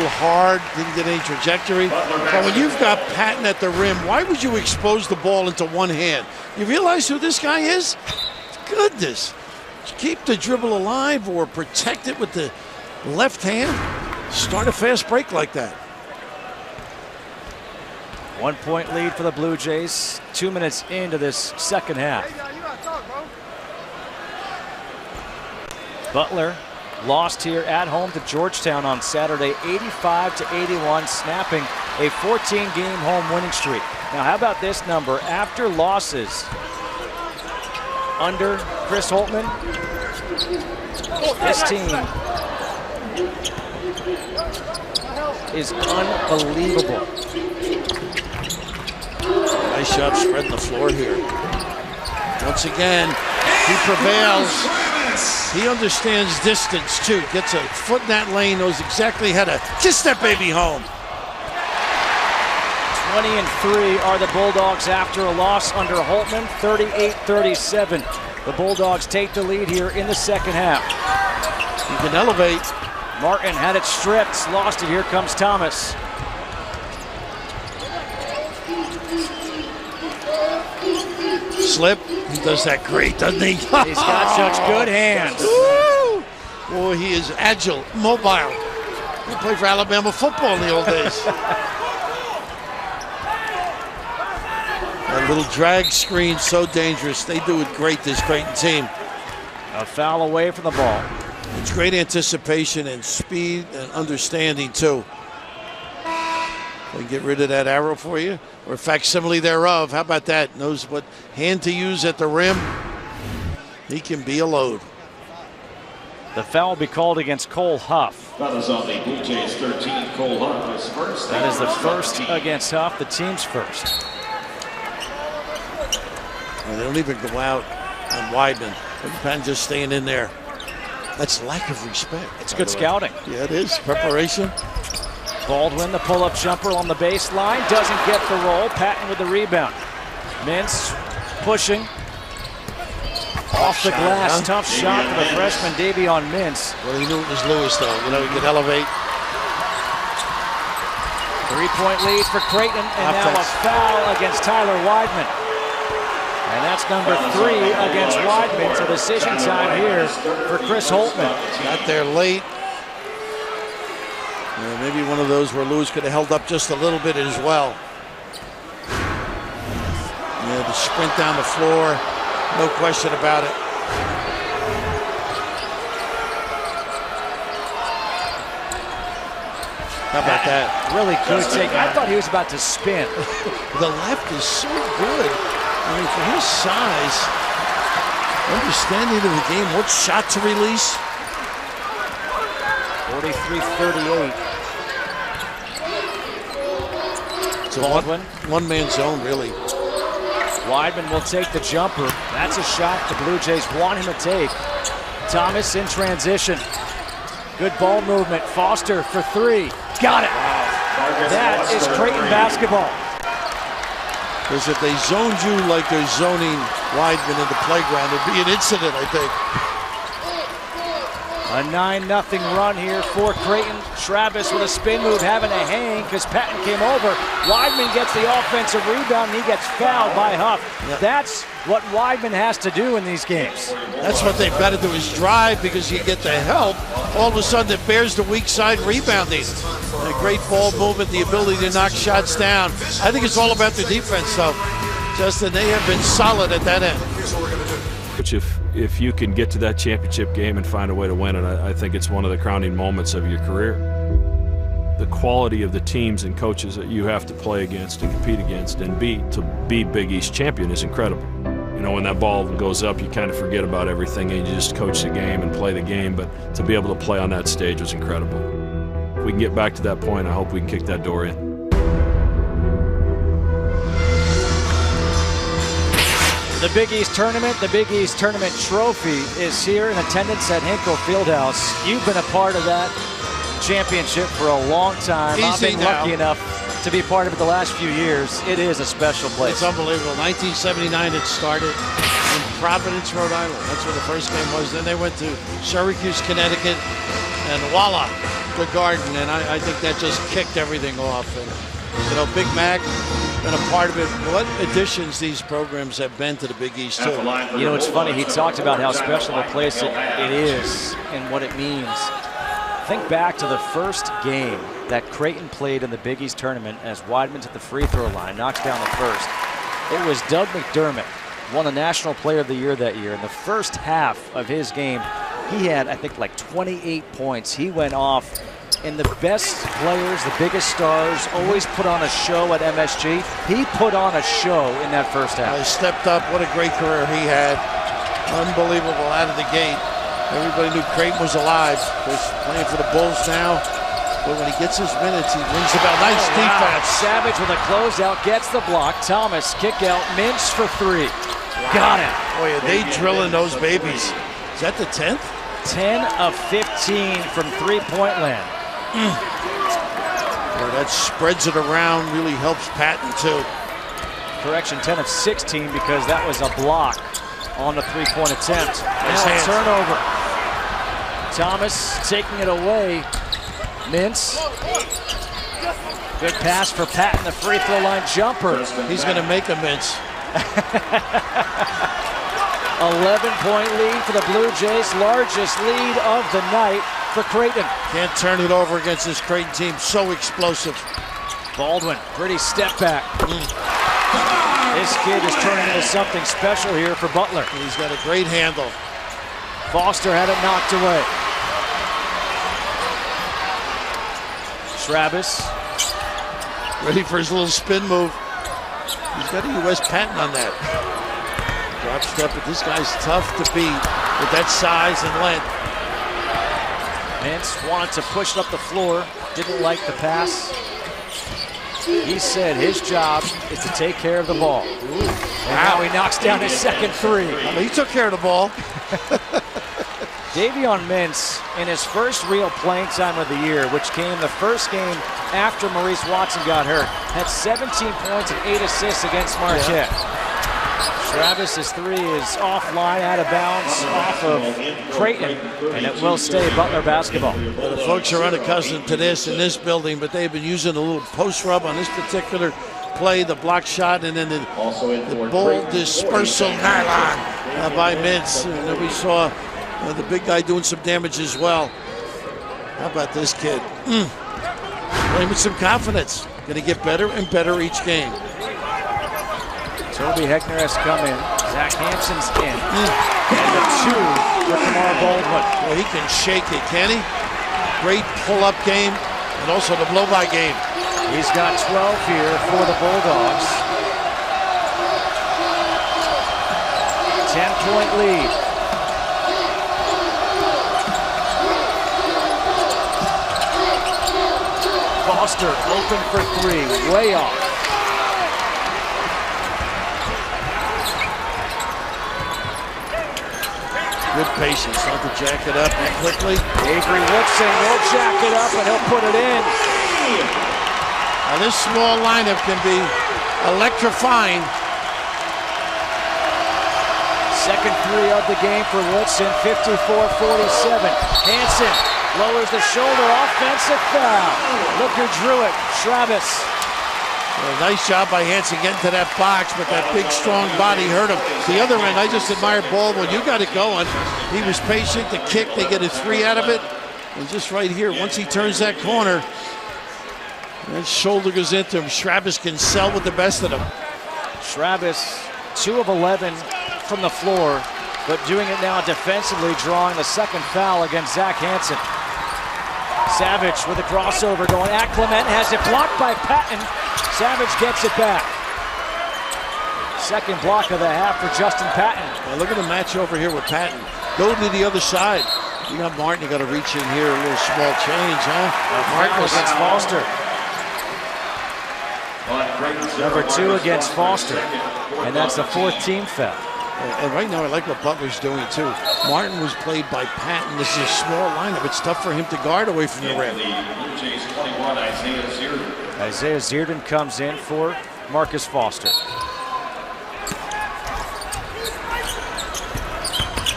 hard, didn't get any trajectory. But when you've got Patton at the rim, why would you expose the ball into one hand? You realize who this guy is? Goodness. Keep the dribble alive or protect it with the left hand. Start a fast break like that. 1 point lead for the Blue Jays. 2 minutes into this second half. Butler lost here at home to Georgetown on Saturday, 85-81, snapping a 14-game home winning streak. Now, how about this number? After losses under Chris Holtman, this team is unbelievable. Nice job spreading the floor here. Once again, he prevails. He understands distance too. Gets a foot in that lane, knows exactly how to kiss that baby home. 20-3 are the Bulldogs after a loss under Holtman, 38-37. The Bulldogs take the lead here in the second half. You can elevate. Martin had it stripped, lost it. Here comes Thomas. Slip. He does that great, doesn't he? He's got such good hands. Woo! Boy, he is agile, mobile. He played for Alabama football in the old days. That little drag screen, so dangerous. They do it great, this Creighton team. A foul away from the ball. It's great anticipation and speed and understanding, too. They get rid of that arrow for you, or facsimile thereof. How about that? Knows what hand to use at the rim. He can be a load. The foul will be called against Cole Huff. That is on the Blue Jays 13. Cole Huff is first. That is the first against Huff, the team's first. And they don't even go out on Weidman. Patton just staying in there. That's lack of respect. It's good scouting. Yeah, it is. Preparation. Baldwin, the pull-up jumper on the baseline, doesn't get the roll. Patton with the rebound. Mintz pushing. Off the glass, tough shot for the freshman Davion Mintz. Well, he knew it was Lewis, though. You know, he could elevate. 3-point lead for Creighton, and now a foul against Tyler Weidman. And that's number 3 against Weidman. So decision time here for Chris Holtman. Got there late. Maybe one of those where Lewis could have held up just a little bit as well. Yeah, the sprint down the floor. No question about it. How about that? Really good take. I thought he was about to spin. The left is so good. I mean, for his size, understanding of the game, what shot to release? 43-38. It's a one-man zone, really. Weidman will take the jumper. That's a shot the Blue Jays want him to take. Thomas in transition. Good ball movement. Foster for 3. Got it. That is Creighton basketball. Because if they zoned you like they're zoning Weidman in the playground, it'd be an incident, I think. A 9-0 run here for Creighton. Travis with a spin move, having a hang because Patton came over. Weidman gets the offensive rebound, and he gets fouled by Huff. Yep. That's what Weidman has to do in these games. That's what they've got to do, is drive, because you get the help. All of a sudden, it bears the weak side rebounding. A great ball movement, the ability to knock shots down. I think it's all about the defense, though. Justin, they have been solid at that end. If you can get to that championship game and find a way to win it, I think it's one of the crowning moments of your career. The quality of the teams and coaches that you have to play against and compete against and beat to be Big East champion is incredible. You know, when that ball goes up, you kind of forget about everything and you just coach the game and play the game, but to be able to play on that stage was incredible. If we can get back to that point, I hope we can kick that door in. The Big East Tournament, the Big East Tournament trophy is here in attendance at Hinkle Fieldhouse. You've been a part of that championship for a long time. I've been lucky enough to be part of it the last few years. It is a special place. It's unbelievable. 1979 it started in Providence, Rhode Island. That's where the first game was. Then they went to Syracuse, Connecticut, and voila, the Garden. And I think that just kicked everything off. And, you know, Big Mac, been a part of it. What additions these programs have been to the Big East, too. You know, it's funny. He talked about how special a place it is and what it means. Think back to the first game that Creighton played in the Big East Tournament as Weidman's at the free throw line, knocks down the first. It was Doug McDermott, won the National Player of the Year that year. In the first half of his game, he had, I think, like 28 points. He went off. And the best players, the biggest stars, always put on a show at MSG. He put on a show in that first half. He stepped up. What a great career he had. Unbelievable out of the gate. Everybody knew Creighton was alive. He's playing for the Bulls now. But when he gets his minutes, he rings the bell. Nice defense. Savage with a closeout, gets the block. Thomas, kick out, Mintz for 3. Got it. Boy, are they drilling those babies. Is that the 10th? 10 of 15 from three-point land. Boy, that spreads it around, really helps Patton, too. Correction, 10 of 16 because that was a block on the three-point attempt. Now a turnover. Thomas taking it away. Mintz. Good pass for Patton, the free throw line jumper. He's going to make a Mintz. 11-point lead for the Blue Jays, largest lead of the night for Creighton. Can't turn it over against this Creighton team, so explosive. Baldwin, pretty step back. This kid is turning into something special here for Butler. He's got a great handle. Foster had it knocked away. Travis Ready for his little spin move. He's got a U.S. patent on that. Drop step, but this guy's tough to beat with that size and length. Mintz wanted to push it up the floor, didn't like the pass. He said his job is to take care of the ball. And now he knocks down his second three. I mean, he took care of the ball. Davion Mintz, in his first real playing time of the year, which came the first game after Maurice Watson got hurt, had 17 points and 8 assists against Marquette. Travis's three is offline, out of bounds, off of Creighton, and it will stay Butler basketball. Well, the folks are unaccustomed to this in this building, but they've been using a little post rub on this particular play, the block shot, and then the bold dispersal nylon by Mintz. And then we saw the big guy doing some damage as well. How about this kid? Playing with some confidence. Going to get better and better each game. Toby Heckner has come in. Zach Hansen's in. And the two for Kamar Baldwin. Well, he can shake it, can he? Great pull-up game and also the blow-by game. He's got 12 here for the Bulldogs. 10-point lead. Foster open for three, way off. Good patience, not to jack it up quickly. Avery Woodson will jack it up and he'll put it in. Now this small lineup can be electrifying. Second three of the game for Woodson, 54-47. Hansen lowers the shoulder, offensive foul. Looker drew it, Travis. Well, nice job by Hansen getting to that box, but that big, strong body hurt him. The other end, I just admired Baldwin. You got it going. He was patient. The kick, they get a three out of it. And just right here, once he turns that corner, that shoulder goes into him. Travis can sell with the best of them. Travis, 2 of 11 from the floor, but doing it now defensively, drawing the second foul against Zach Hansen. Savage with a crossover going at Clement, has it blocked by Patton. Savage gets it back. Second block of the half for Justin Patton. Well, look at the match over here with Patton. Go to the other side. You got Martin, you got to reach in here, a little small change, huh? Martin against Foster. Number 2 against Foster. And that's the 4th team foul. And right now, I like what Butler's doing, too. Martin was played by Patton. This is a small lineup. It's tough for him to guard away from the rim. Isaiah Zierden comes in for Marcus Foster.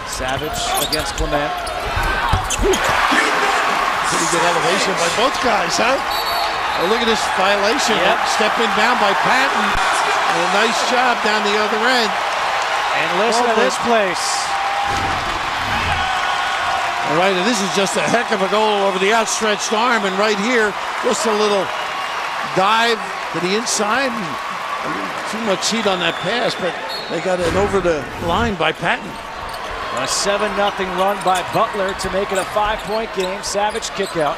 Savage against Clement. Pretty good elevation by both guys, huh? Oh, look at this violation. Yep. Stepping down by Patton. And a nice job down the other end. And listen to this place. All right, and this is just a heck of a goal over the outstretched arm. And right here, just a little dive to the inside. Too much heat on that pass, but they got it over the line by Patton. A 7-0 run by Butler to make it a 5-point game. Savage kick out.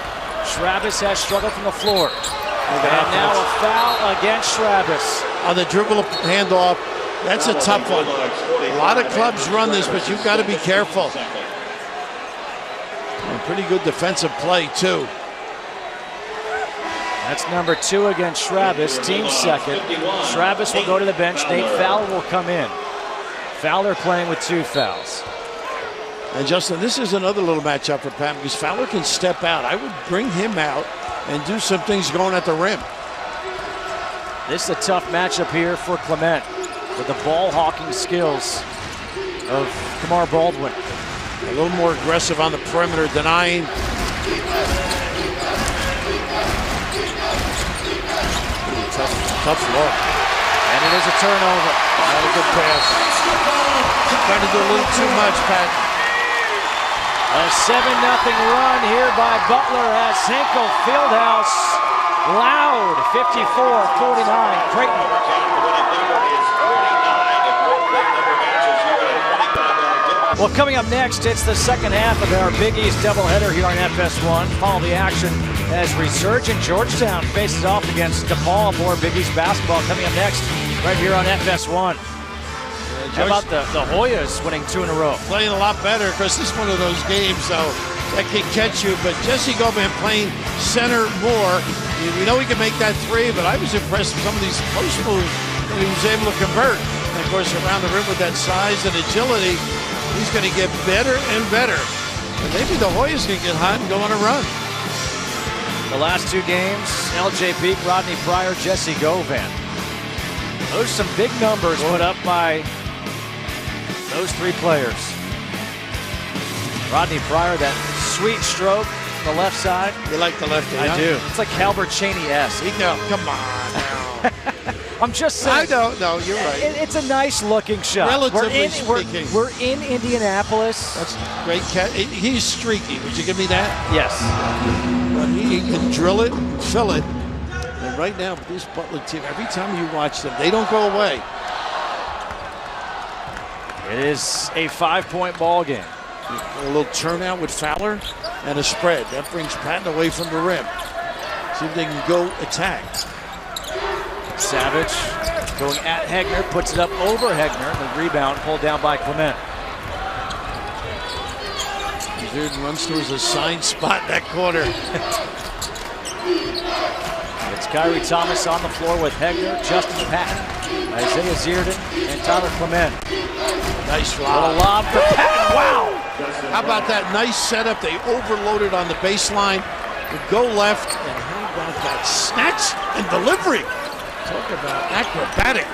Travis has struggled from the floor. And now a foul against Travis. On the dribble handoff, that's a tough one. A lot of clubs run this, but you've got to be careful. And pretty good defensive play, too. That's number 2 against Travis, team second. Travis will go to the bench. Nate Fowler will come in. Fowler playing with 2 fouls. And Justin, this is another little matchup for Patton because Fowler can step out. I would bring him out and do some things going at the rim. This is a tough matchup here for Clement with the ball hawking skills of Kamar Baldwin. A little more aggressive on the perimeter, denying. Tough look. And it is a turnover. Not a good pass. Trying to do a little too much, Pat. A 7-0 run here by Butler as Hinkle Fieldhouse loud. 54-49 Creighton. Well, coming up next, it's the second half of our Big East doubleheader here on FS1. Follow the action as Resurgent Georgetown faces off against DePaul. More Big East basketball coming up next right here on FS1. How about the Hoyas winning 2 in a row? Playing a lot better, because this is one of those games, though, that can catch you. But Jesse Govan playing center more. We know he can make that 3, but I was impressed with some of these post moves that he was able to convert. And, of course, around the rim with that size and agility, he's going to get better and better. And maybe the Hoyas can get hot and go on a run. The last 2 games, LJ Peak, Rodney Pryor, Jesse Govan. Those are some big numbers put up by those 3 players. Rodney Pryor, that sweet stroke, the left side. You like the lefty, I huh? do. It's like Calbert Cheney-esque. No, come on now. I'm just saying. I don't know. You're right. It's a nice looking shot. Relatively speaking. We're in Indianapolis. That's a great catch. He's streaky. Would you give me that? Yes. But he can drill it and fill it. And right now, with this Butler team, every time you watch them, they don't go away. It is a 5-point ball game. A little turnout with Fowler and a spread. That brings Patton away from the rim. See if they can go attack. Savage going at Hegner, puts it up over Hegner. The rebound pulled down by Clement. Zierden runs to his assigned spot in that corner. It's Kyrie Thomas on the floor with Hegner, Justin Patton, Isaiah Zierden, and Tyler Clement. Nice What a lob. lob for Patton. Wow! How about that nice setup? They overloaded on the baseline. Would go left, and how about that snatch and delivery? Talk about acrobatic.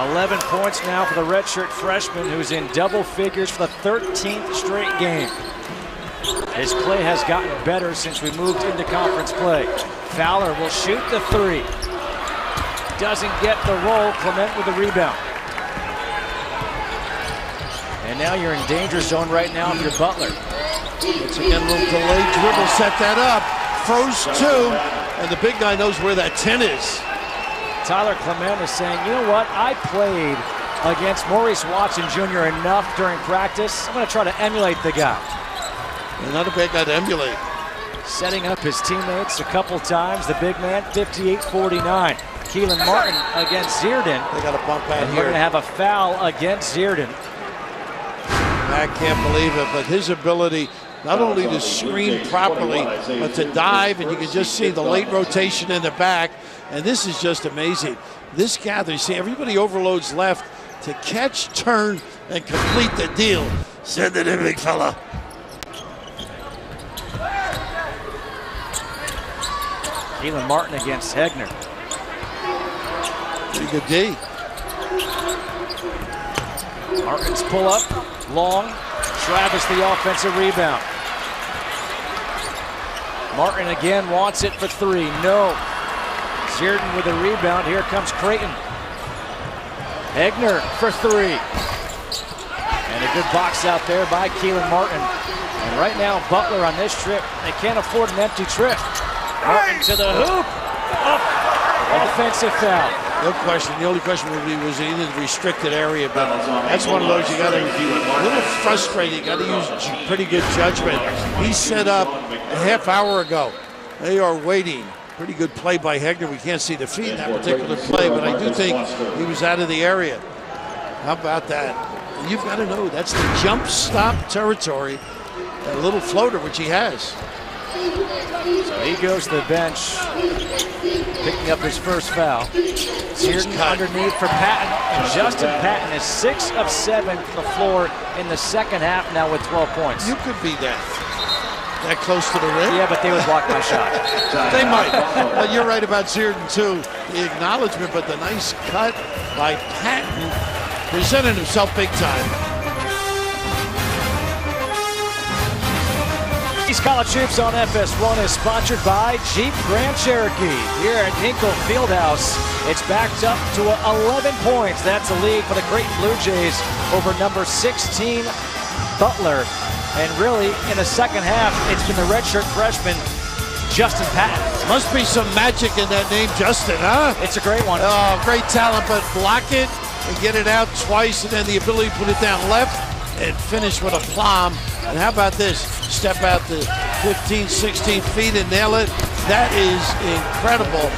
11 points now for the redshirt freshman, who's in double figures for the 13th straight game. His play has gotten better since we moved into conference play. Fowler will shoot the 3. Doesn't get the roll. Clement with the rebound. And now you're in danger zone right now if you're Butler. It's again a little delayed dribble, set that up. Froze 2, and the big guy knows where that 10 is. Tyler Clement is saying, you know what? I played against Maurice Watson Jr. enough during practice. I'm going to try to emulate the guy. Not a bad guy to emulate. Setting up his teammates a couple times. The big man, 58-49. Keelan Martin against Zierden. They got a bump out And here. we're going to have a foul against Zierden. I can't believe it, but his ability not only to screen properly, but to dive, and you can just see the late rotation in the back. And this is just amazing. This gather, you see everybody overloads left to catch, turn, and complete the deal. Send it in, big fella. Keelan Martin against Hegner. Pretty good D. Martin's pull up, long. Travis the offensive rebound. Martin again wants it for 3. No. Zierden with a rebound. Here comes Creighton. Hegner for 3. And a good box out there by Keelan Martin. And right now, Butler on this trip, they can't afford an empty trip. Martin to the hoop. Offensive foul. No question. The only question would be, was he in the restricted area? But that's one of those you got to, a little frustrating. You got to use pretty good judgment. He set up a half hour ago. They are waiting. Pretty good play by Hegner. We can't see the feet in that particular play, but I do think he was out of the area. How about that? And you've got to know that's the jump stop territory. That little floater, which he has. So he goes to the bench, picking up his first foul. Zierden underneath for Patton, and Justin Patton is 6 of 7 from the floor in the second half now with 12 points. You could be that close to the rim. Yeah, but they would block my shot. They might. But you're right about Zierden too. The acknowledgement, but the nice cut by Patton, presented himself big time. East College Hoops on FS1 is sponsored by Jeep Grand Cherokee. Here at Hinkle Fieldhouse, it's backed up to 11 points. That's a lead for the Creighton Blue Jays over number 16 Butler. And really, in the second half, it's been the redshirt freshman, Justin Patton. Must be some magic in that name, Justin, huh? It's a great one. Oh, great talent, but block it and get it out twice, and then the ability to put it down left. and finish with aplomb. And how about this? Step out to 15, 16 feet and nail it. That is incredible.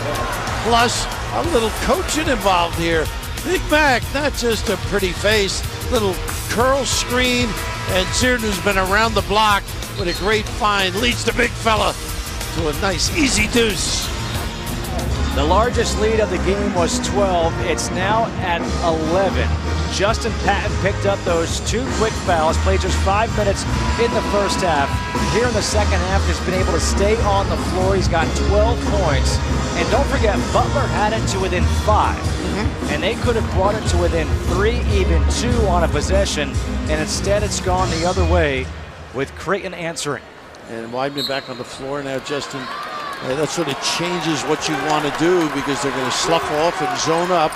Plus, a little coaching involved here. Big Mac, not just a pretty face, little curl screen, and Zierden's been around the block with a great find. Leads the big fella to a nice, easy deuce. The largest lead of the game was 12. It's now at 11. Justin Patton picked up those 2 quick fouls, played just 5 minutes in the first half. Here in the second half, has been able to stay on the floor. He's got 12 points. And don't forget, Butler had it to within 5. And they could have brought it to within 3, even 2 on a possession. And instead, it's gone the other way with Creighton answering. And Weidman back on the floor now, Justin. That sort of changes what you want to do because they're going to slough off and zone up.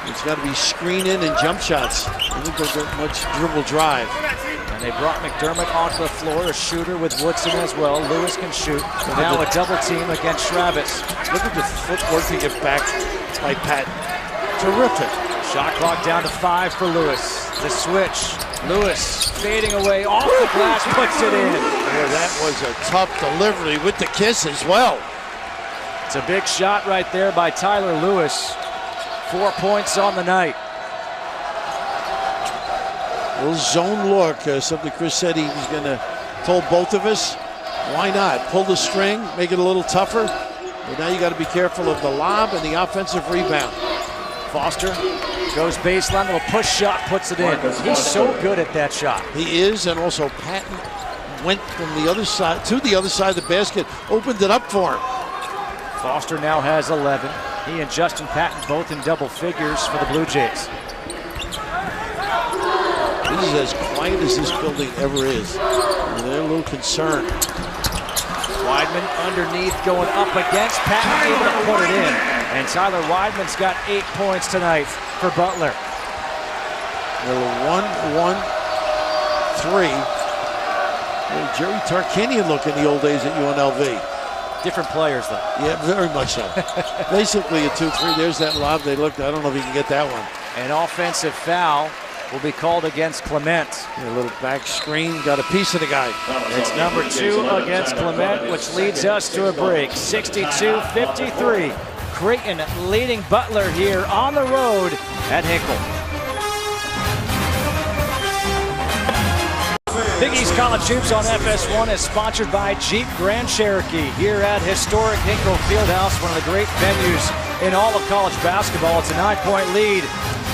It's got to be screening and jump shots. I think they'll get much dribble drive. And they brought McDermott onto the floor, a shooter with Woodson as well. Lewis can shoot. Now a double team against Travis. Look at the footwork to get back by Patton. Terrific. Shot clock down to 5 for Lewis. The switch. Lewis fading away off the glass, puts it in. Yeah, that was a tough delivery with the kiss as well. It's a big shot right there by Tyler Lewis. 4 points on the night. A little zone look, something Chris said he was going to told both of us. Why not? Pull the string, make it a little tougher. But now you got to be careful of the lob and the offensive rebound. Foster goes baseline, little push shot, puts it in. He's so good at that shot. He is, and also Patton went from the other side to the other side of the basket, opened it up for him. Foster now has 11. He and Justin Patton both in double figures for the Blue Jays. This is as quiet as this building ever is. And they're a little concerned. Weidman underneath, going up against Patton, able to put it in. And Tyler Weidman's got 8 points tonight for Butler. A little 1-1-3. Jerry Tarkanian look in the old days at UNLV. Different players, though. Yeah, very much so. Basically a 2-3. There's that lob. They looked. I don't know if he can get that one. An offensive foul will be called against Clement. A little back screen. Got a piece of the guy. It's number 2 against Clement, which leads us to a break. 62-53. Creighton leading Butler here on the road at Hinkle. Big East College Hoops on FS1 is sponsored by Jeep Grand Cherokee here at historic Hinkle Fieldhouse, one of the great venues in all of college basketball. It's a 9-point lead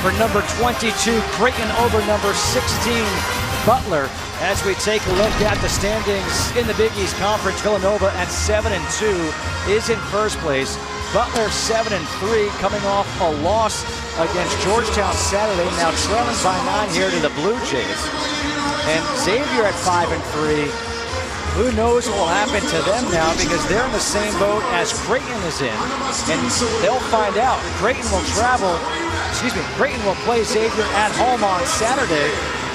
for number 22 Creighton over number 16 Butler. As we take a look at the standings in the Big East Conference, Villanova at 7-2 is in first place. Butler 7-3, coming off a loss against Georgetown Saturday, now trailing by 9 here to the Blue Jays. And Xavier at 5-3. Who knows what will happen to them now, because they're in the same boat as Creighton is in. And they'll find out. Creighton will Creighton will play Xavier at home on Saturday.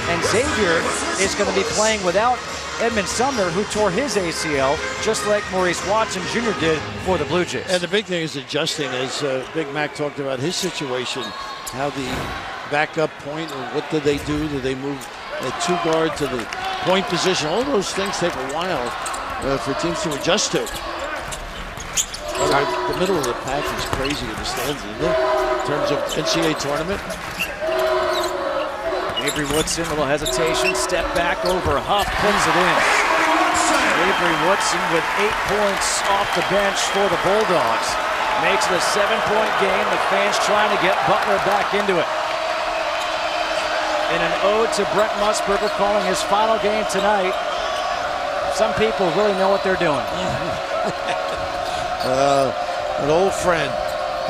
And Xavier is going to be playing without Edmund Sumner, who tore his ACL, just like Maurice Watson Jr. did for the Blue Jays. And the big thing is adjusting, as Big Mac talked about his situation, how the backup point, or what do they do? Do they move a 2-guard to the point position? All those things take a while for teams to adjust to. The middle of the pack is crazy in the stands, isn't it? In terms of NCAA tournament. Avery Woodson, a little hesitation, step back over Huff, puts it in. Avery Woodson with 8 points off the bench for the Bulldogs. Makes it a 7-point game. The fans trying to get Butler back into it. And an ode to Brent Musburger, calling his final game tonight. Some people really know what they're doing. An old friend.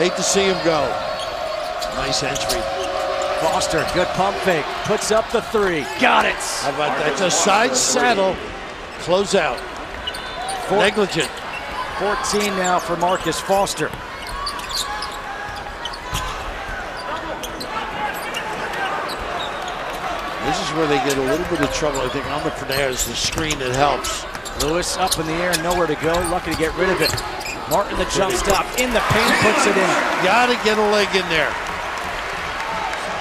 Hate to see him go. Nice entry. Foster, good pump fake, puts up the 3. Got it. How about that? It's a side saddle. Close out. Negligent. 14 now for Marcus Foster. This is where they get a little bit of trouble. I think on the Fernandez, the screen that helps. Lewis up in the air, nowhere to go. Lucky to get rid of it. Martin, the jump stop in the paint, puts it in. Got to get a leg in there.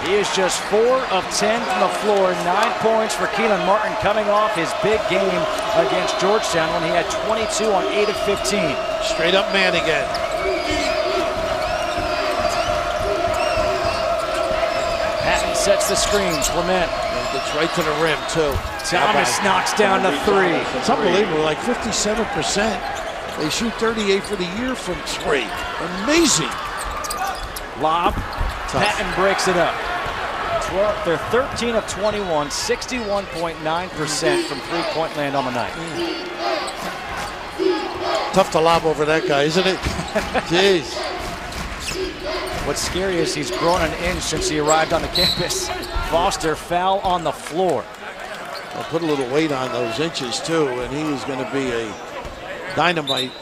He is just 4 of 10 from the floor. 9 points for Keelan Martin coming off his big game against Georgetown when he had 22 on 8 of 15. Straight up man again. Patton sets the screen. Clement. And gets right to the rim, too. Thomas knocks down the 3. It's unbelievable, like 57%. They shoot 38 for the year from 3. Amazing. Lob. Tough. Patton breaks it up. They're 13 of 21, 61.9% from three-point land on the night. Tough to lob over that guy, isn't it? Jeez. What's scary is he's grown an inch since he arrived on the campus. Foster foul on the floor. I'll put a little weight on those inches, too, and he is going to be a dynamite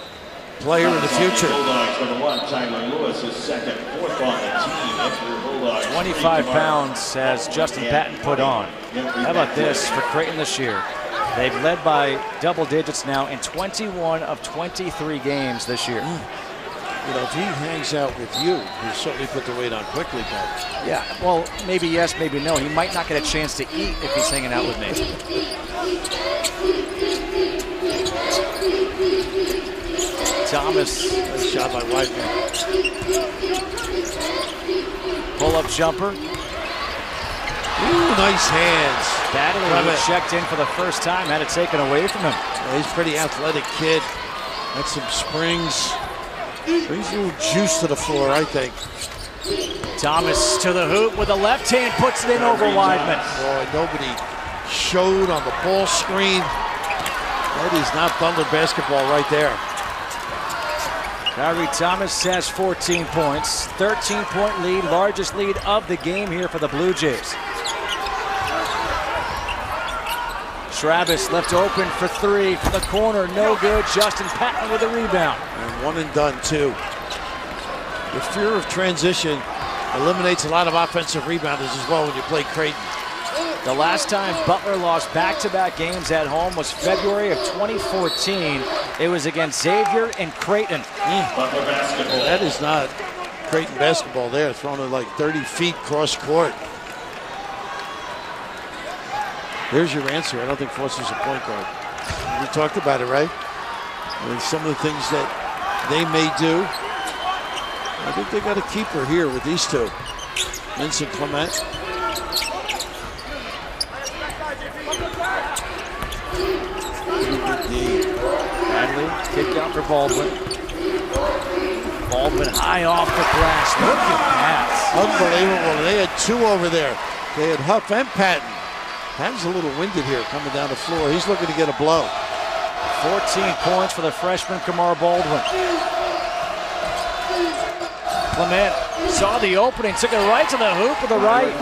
player in the future. Bulldogs number 1, Tyler Lewis is second, 4th on the team. 25 pounds has Justin Patton put on. How about this for Creighton this year? They've led by double digits now in 21 of 23 games this year. You know, if he hangs out with you, he'll certainly put the weight on quickly, Pat. Yeah, well, maybe yes, maybe no. He might not get a chance to eat if he's hanging out with me. Thomas. Nice shot by Whiteman. Pull-up jumper. Ooh, nice hands. Battling checked in for the first time, had it taken away from him. Yeah, he's a pretty athletic kid. Had some springs. Brings a little juice to the floor, I think. Thomas to the hoop with a left hand, puts it in over Weidman. Boy, nobody showed on the ball screen. That is not Butler basketball right there. Kyrie Thomas has 14 points, 13-point lead, largest lead of the game here for the Blue Jays. Travis left open for 3 from the corner, no good. Justin Patton with a rebound. And one and done, too. The fear of transition eliminates a lot of offensive rebounders as well when you play Creighton. The last time Butler lost back-to-back games at home was February of 2014. It was against Xavier and Creighton. Butler basketball. That is not Creighton basketball there, thrown it like 30 feet cross court. There's your answer. I don't think Foster's a point guard. We talked about it, right? And some of the things that they may do. I think they got a keeper here with these two. Vincent Clement. Bradley, kick out for Baldwin. Baldwin high off the glass. Look at that. Unbelievable. They had 2 over there. They had Huff and Patton. Patton's a little winded here coming down the floor. He's looking to get a blow. 14 points for the freshman Kamar Baldwin. Clement saw the opening, took it right to the hoop with the right.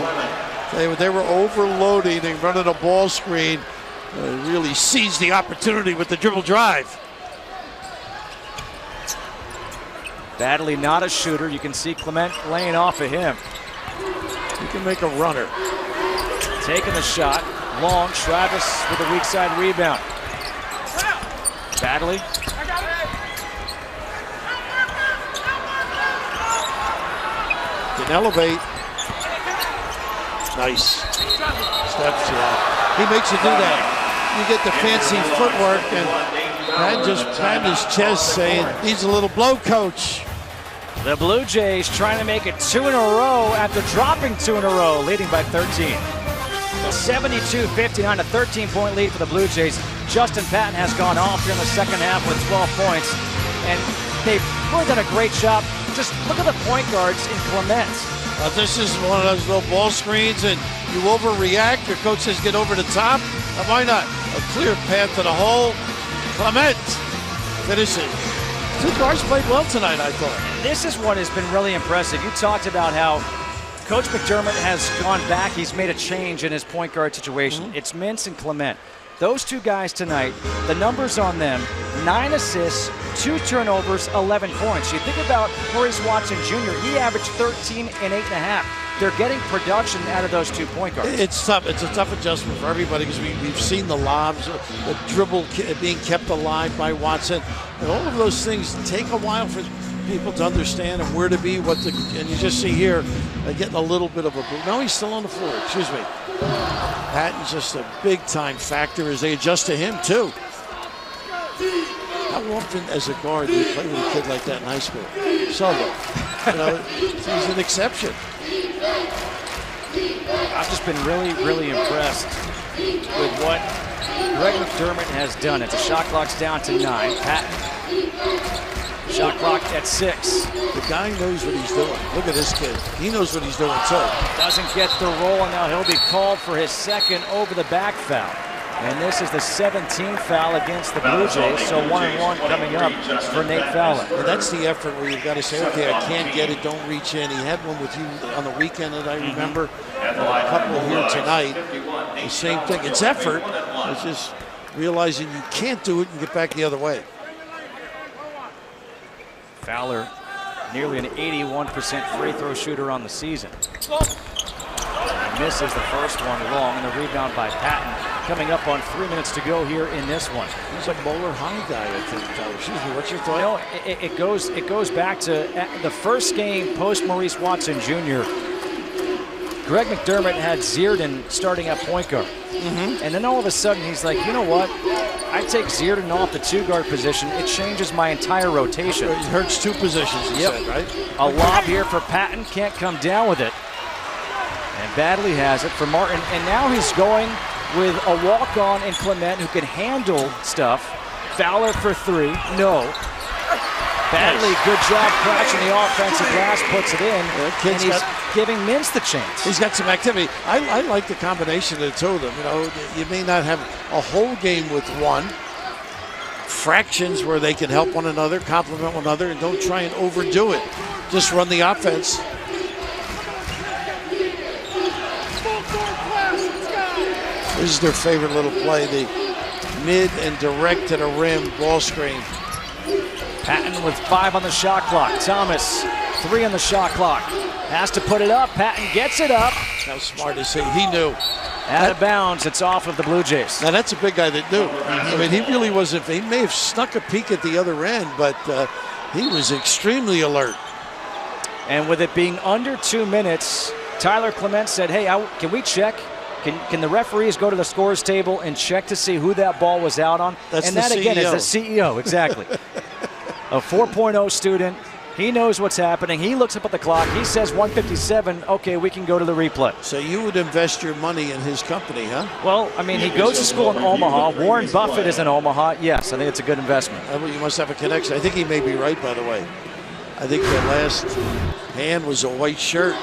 They were overloading and running a ball screen. Really seized the opportunity with the dribble drive. Badly not a shooter. You can see Clement laying off of him. You can make a runner. Taking the shot. Long. Travis with a weak side rebound. Badly. Can elevate. Nice. Steps, yeah. He makes you do that. You get the fancy footwork, and Pat just patted his chest saying, he's a little blow coach. The Blue Jays trying to make it 2 in a row after dropping 2 in a row, leading by 13. 72-59, a 13-point lead for the Blue Jays. Justin Patton has gone off here in the second half with 12 points, and they've really done a great job. Just look at the point guards in Clement. This is one of those little ball screens, and you overreact. Your coach says get over the top. Why not? A clear path to the hole. Clement finishing. 2 guards played well tonight, I thought. This is what has been really impressive. You talked about how Coach McDermott has gone back. He's made a change in his point guard situation. It's Mintz and Clement. Those 2 guys tonight, the numbers on them, 9 assists, 2 turnovers, 11 points. You think about Maurice Watson Jr., he averaged 13 and 8.5. They're getting production out of those 2 point guards. It's tough. It's a tough adjustment for everybody because we've seen the lobs, the dribble being kept alive by Watson. And all of those things take a while for people to understand and where to be, and you just see here, getting a little bit of a boot. No, he's still on the floor, excuse me. Patton's just a big-time factor as they adjust to him, too. How often, as a guard, do you play with a kid like that in high school? Seldom. You know, he's an exception. I've just been really, really impressed with what Greg McDermott has done. It's a shot clock's down to 9. Patton, shot clock at 6. The guy knows what he's doing. Look at this kid. He knows what he's doing, too. Doesn't get the roll, and now he'll be called for his second over-the-back foul. And this is the 17th foul against the Blue Jays, so 1-1 coming up for Nate Fowler. And that's the effort where you've got to say, okay, I can't get it, don't reach in. He had one with you on the weekend that I remember, a couple here tonight. The same thing. It's effort. It's just realizing you can't do it and get back the other way. Fowler, nearly an 81% free throw shooter on the season. He misses the first one long, and the rebound by Patton. Coming up on 3 minutes to go here in this one. He's a bowler high guy, I think. Excuse me, what's your thought? No, it goes back to the first game post Maurice Watson Jr. Greg McDermott had Zierden starting at point guard. And then all of a sudden he's like, you know what? I take Zierden off the 2-guard position. It changes my entire rotation. It hurts 2 positions, he said, right? A lob here for Patton, can't come down with it. And Badley has it for Martin, and now he's going with a walk-on in Clement who can handle stuff. Fowler for 3, no. Badley, good job crashing the offensive glass, puts it in, and he's giving Mintz the chance. He's got some activity. I like the combination of the 2 of them. You know, you may not have a whole game with one. Fractions where they can help one another, complement one another, and don't try and overdo it. Just run the offense. This is their favorite little play, the mid and direct to the rim ball screen. Patton with 5 on the shot clock. Thomas, 3 on the shot clock. Has to put it up. Patton gets it up. How smart is he? He knew. Out of bounds. It's off of the Blue Jays. Now that's a big guy that knew. I mean, he really wasn't. He may have snuck a peek at the other end, but he was extremely alert. And with it being under 2 minutes, Tyler Clement said, hey, can we check? Can the referees go to the scores table and check to see who that ball was out on? That's and the that, CEO. again, is the CEO, exactly. A 4.0 student. He knows what's happening. He looks up at the clock. He says 1:57. Okay, we can go to the replay. So you would invest your money in his company, huh? Well, I mean, he goes to school in Omaha. Warren Buffett is in Omaha. Yes, I think it's a good investment. Well, you must have a connection. I think he may be right, by the way. I think the last hand was a white shirt.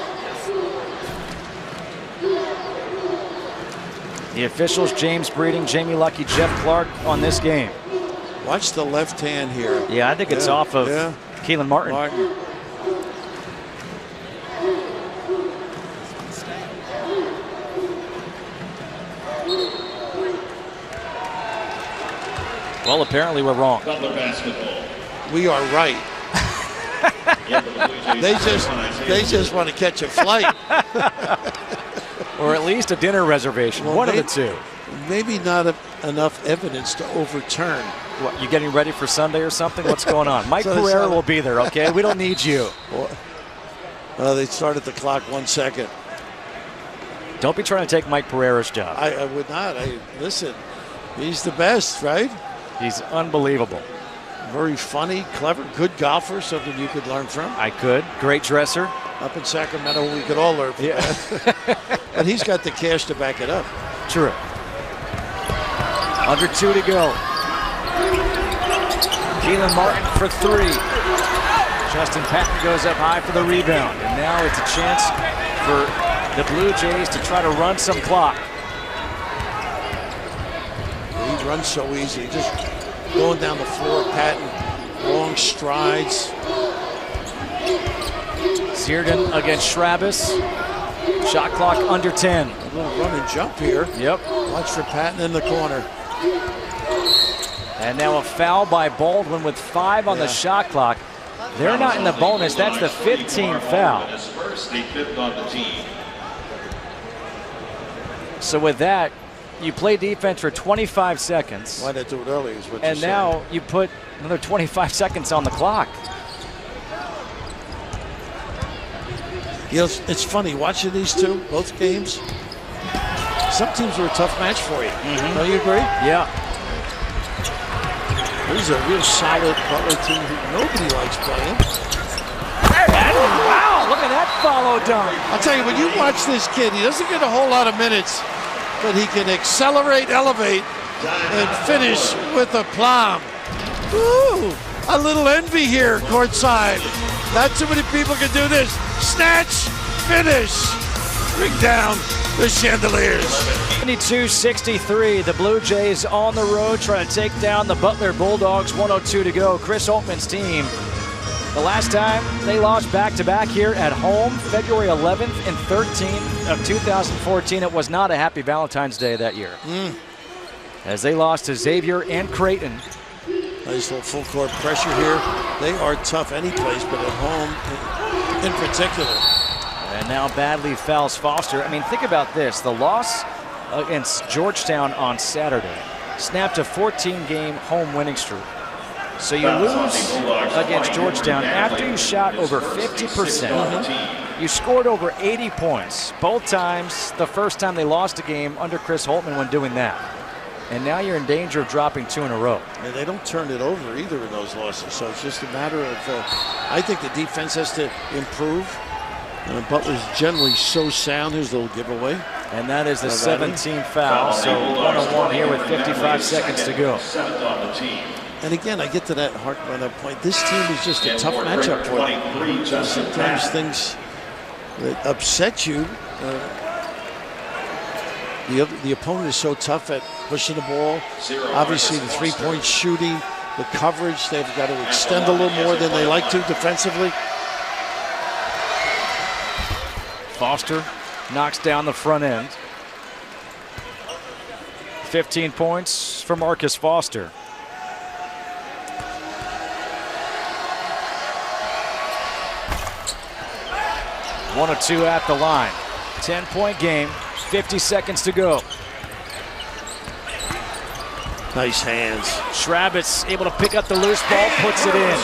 The officials, James Breeding, Jamie Lucky, Jeff Clark on this game. Watch the left hand here. Yeah, I think it's off of Keelan Martin. Well, apparently we're wrong. Butler basketball. We are right. They just want to catch a flight. Or at least a dinner reservation. Well, one of the 2. Maybe not enough evidence to overturn. What, you getting ready for Sunday or something? What's going on? Mike Pereira will be there, okay? We don't need you. Well, they started the clock 1 second. Don't be trying to take Mike Pereira's job. I would not. Listen, he's the best, right? He's unbelievable. Very funny, clever, good golfer, something you could learn from. I could. Great dresser. Up in Sacramento, we could all learn from that. And he's got the cash to back it up. True. Under 2 to go. Keelan Martin for 3. Justin Patton goes up high for the rebound. And now it's a chance for the Blue Jays to try to run some clock. He runs so easy. Just going down the floor, Patton, long strides. Zierden against Schrabis. Shot clock under 10. A little run and jump here. Yep. Watch for Patton in the corner. And now a foul by Baldwin with 5 on the shot clock. They're not in the bonus. That's the 15th foul. So with that, you play defense for 25 seconds. Why did they do it early is what and now you put another 25 seconds on the clock. You know, it's funny watching these two, both games. Some teams are a tough match for you. Don't you agree? Yeah. This is a real solid Butler team who nobody likes playing. Wow, look at that follow dunk. I'll tell you, when you watch this kid, he doesn't get a whole lot of minutes, but he can accelerate, elevate, and finish with aplomb. Ooh, a little envy here courtside. Not too many people can do this. Snatch, finish, bring down the chandeliers. 72-63, the Blue Jays on the road trying to take down the Butler Bulldogs. 102 to go. Chris Holtman's team, the last time they lost back-to-back here at home, February 11th and 13th of 2014. It was not a happy Valentine's Day that year. As they lost to Xavier and Creighton. Nice little full court pressure here. They are tough any place, but at home in particular. And now Badley fouls Foster. I mean, think about this. The loss against Georgetown on Saturday snapped a 14-game home winning streak. So you lose against Georgetown after you shot over 50%. You scored over 80 points. Both times, the first time they lost a game under Chris Holtman when doing that. And now you're in danger of dropping 2 in a row. And they don't turn it over either in those losses. So it's just a matter of, I think the defense has to improve. Butler's generally so sound. Here's a little giveaway. And that is the 17th foul. So 1-on-1 here with 55 seconds to go. And again, I get to that heart on that point. This team is just a tough matchup for them. Sometimes things that upset you. The opponent is so tough at pushing the ball. Obviously, the three-point shooting, the coverage, they've got to extend a little more than they like to defensively. Foster knocks down the front end. 15 points for Marcus Foster. One or two at the line. 10-point game. 50 seconds to go. Nice hands. Schrabitz able to pick up the loose ball, puts it in.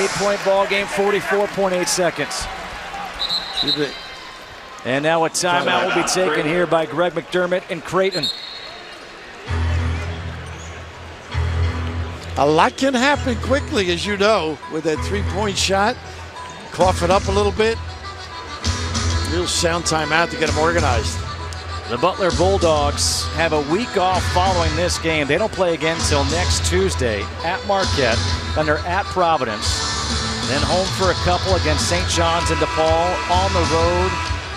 8-point ball game, 44.8 seconds. And now a timeout will be taken here by Greg McDermott and Creighton. A lot can happen quickly, as you know, with that three-point shot. Cough it up a little bit. Real sound timeout to get them organized. The Butler Bulldogs have a week off following this game. They don't play again until next Tuesday at Marquette, then they're at Providence, then home for a couple against St. John's and DePaul, on the road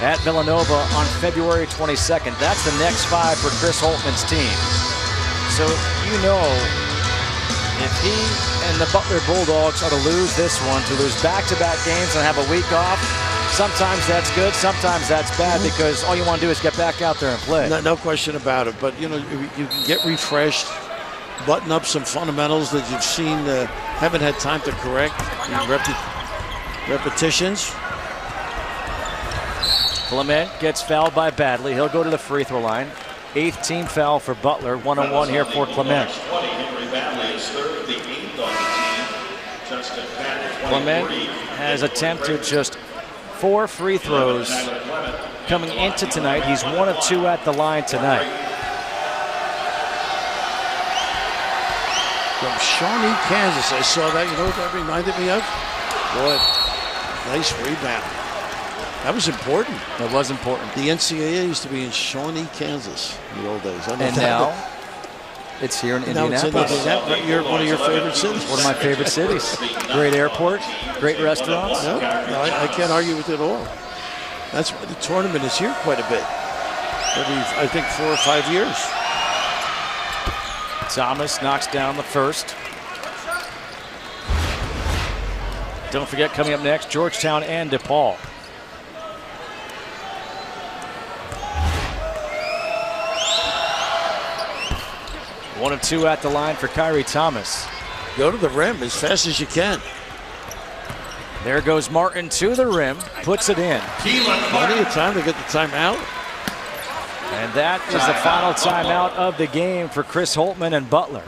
at Villanova on February 22nd. That's the next 5 for Chris Holtman's team. So you know, if he and the Butler Bulldogs are to lose this one, to lose back-to-back games and have a week off, sometimes that's good, sometimes that's bad, because all you want to do is get back out there and play. No question about it. But, you know, you can get refreshed, button up some fundamentals that you've seen, haven't had time to correct, repetitions. Clement gets fouled by Badley. He'll go to the free throw line. 8th team foul for Butler. 1-on-1 here for Clement. Clement has attempted just 4 free throws coming into tonight. He's 1 of 2 at the line tonight. From Shawnee, Kansas. I saw that. You know what that reminded me of? Boy, nice rebound. That was important. That was important. The NCAA used to be in Shawnee, Kansas in the old days. And now it's here in Indianapolis. You're one of your favorite cities. One of my favorite cities. Great airport, great restaurants. No, I can't argue with it at all. That's why the tournament is here quite a bit. Every, I think, 4 or 5 years. Thomas knocks down the first. Don't forget, coming up next, Georgetown and DePaul. One of 2 at the line for Kyrie Thomas. Go to the rim as fast as you can. There goes Martin to the rim, puts it in. Plenty of time to get the timeout. And that is the final timeout of the game for Chris Holtman and Butler.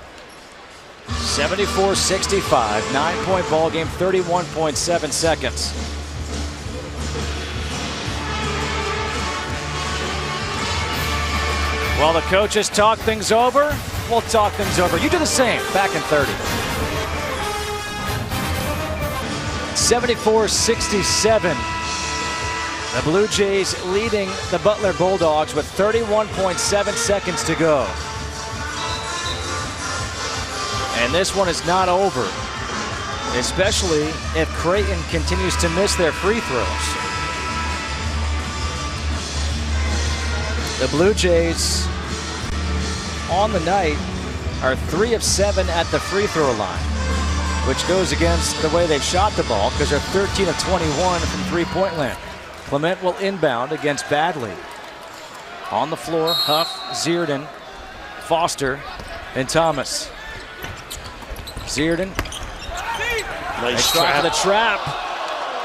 74-65, 9-point ball game, 31.7 seconds. While the coaches talk things over, we'll talk things over. You do the same. Back in 30. 74-67. The Blue Jays leading the Butler Bulldogs with 31.7 seconds to go. And this one is not over, especially if Creighton continues to miss their free throws. The Blue Jays on the night are 3 of 7 at the free throw line, which goes against the way they've shot the ball because they're 13 of 21 from three-point land. Clement will inbound against Badley. On the floor, Huff, Zierden, Foster, and Thomas. Zierden. Nice try for trap. the trap.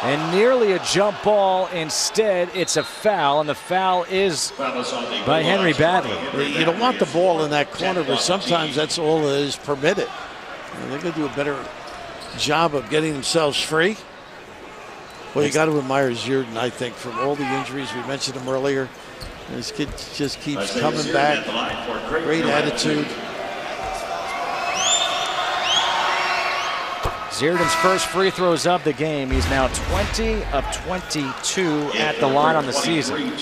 And nearly a jump ball. Instead, it's a foul, and the foul is by Henry Badley. You don't want the ball in that corner, but sometimes that's all that is permitted. They're going to do a better job of getting themselves free. Well, you got to admire Zierden, I think, from all the injuries. We mentioned him earlier. This kid just keeps coming back. Great attitude. Zierden's first free throws of the game. He's now 20 of 22 at the line on the season.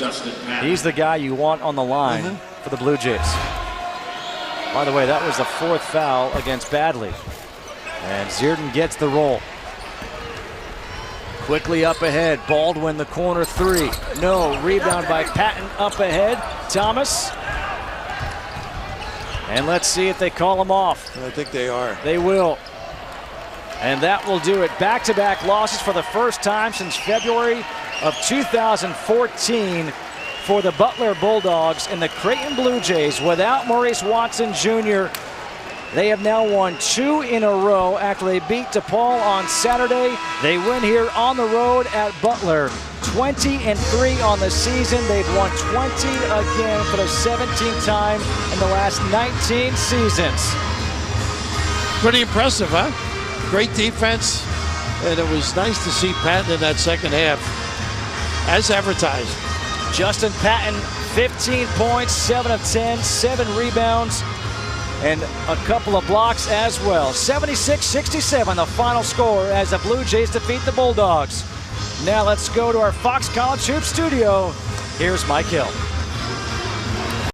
He's the guy you want on the line for the Blue Jays. By the way, that was the 4th foul against Badley. And Zierden gets the roll. Quickly up ahead, Baldwin, the corner 3. No, rebound by Patton up ahead. Thomas. And let's see if they call him off. I think they are. They will. And that will do it. Back-to-back losses for the first time since February of 2014 for the Butler Bulldogs and the Creighton Blue Jays. Without Maurice Watson Jr., they have now won 2 in a row after they beat DePaul on Saturday. They win here on the road at Butler. 20-3 on the season. They've won 20 again for the 17th time in the last 19 seasons. Pretty impressive, huh? Great defense, and it was nice to see Patton in that second half, as advertised. Justin Patton, 15 points, 7 of 10, 7 rebounds, and a couple of blocks as well. 76-67 the final score as the Blue Jays defeat the Bulldogs. Now let's go to our Fox College Hoops studio. Here's Mike Hill.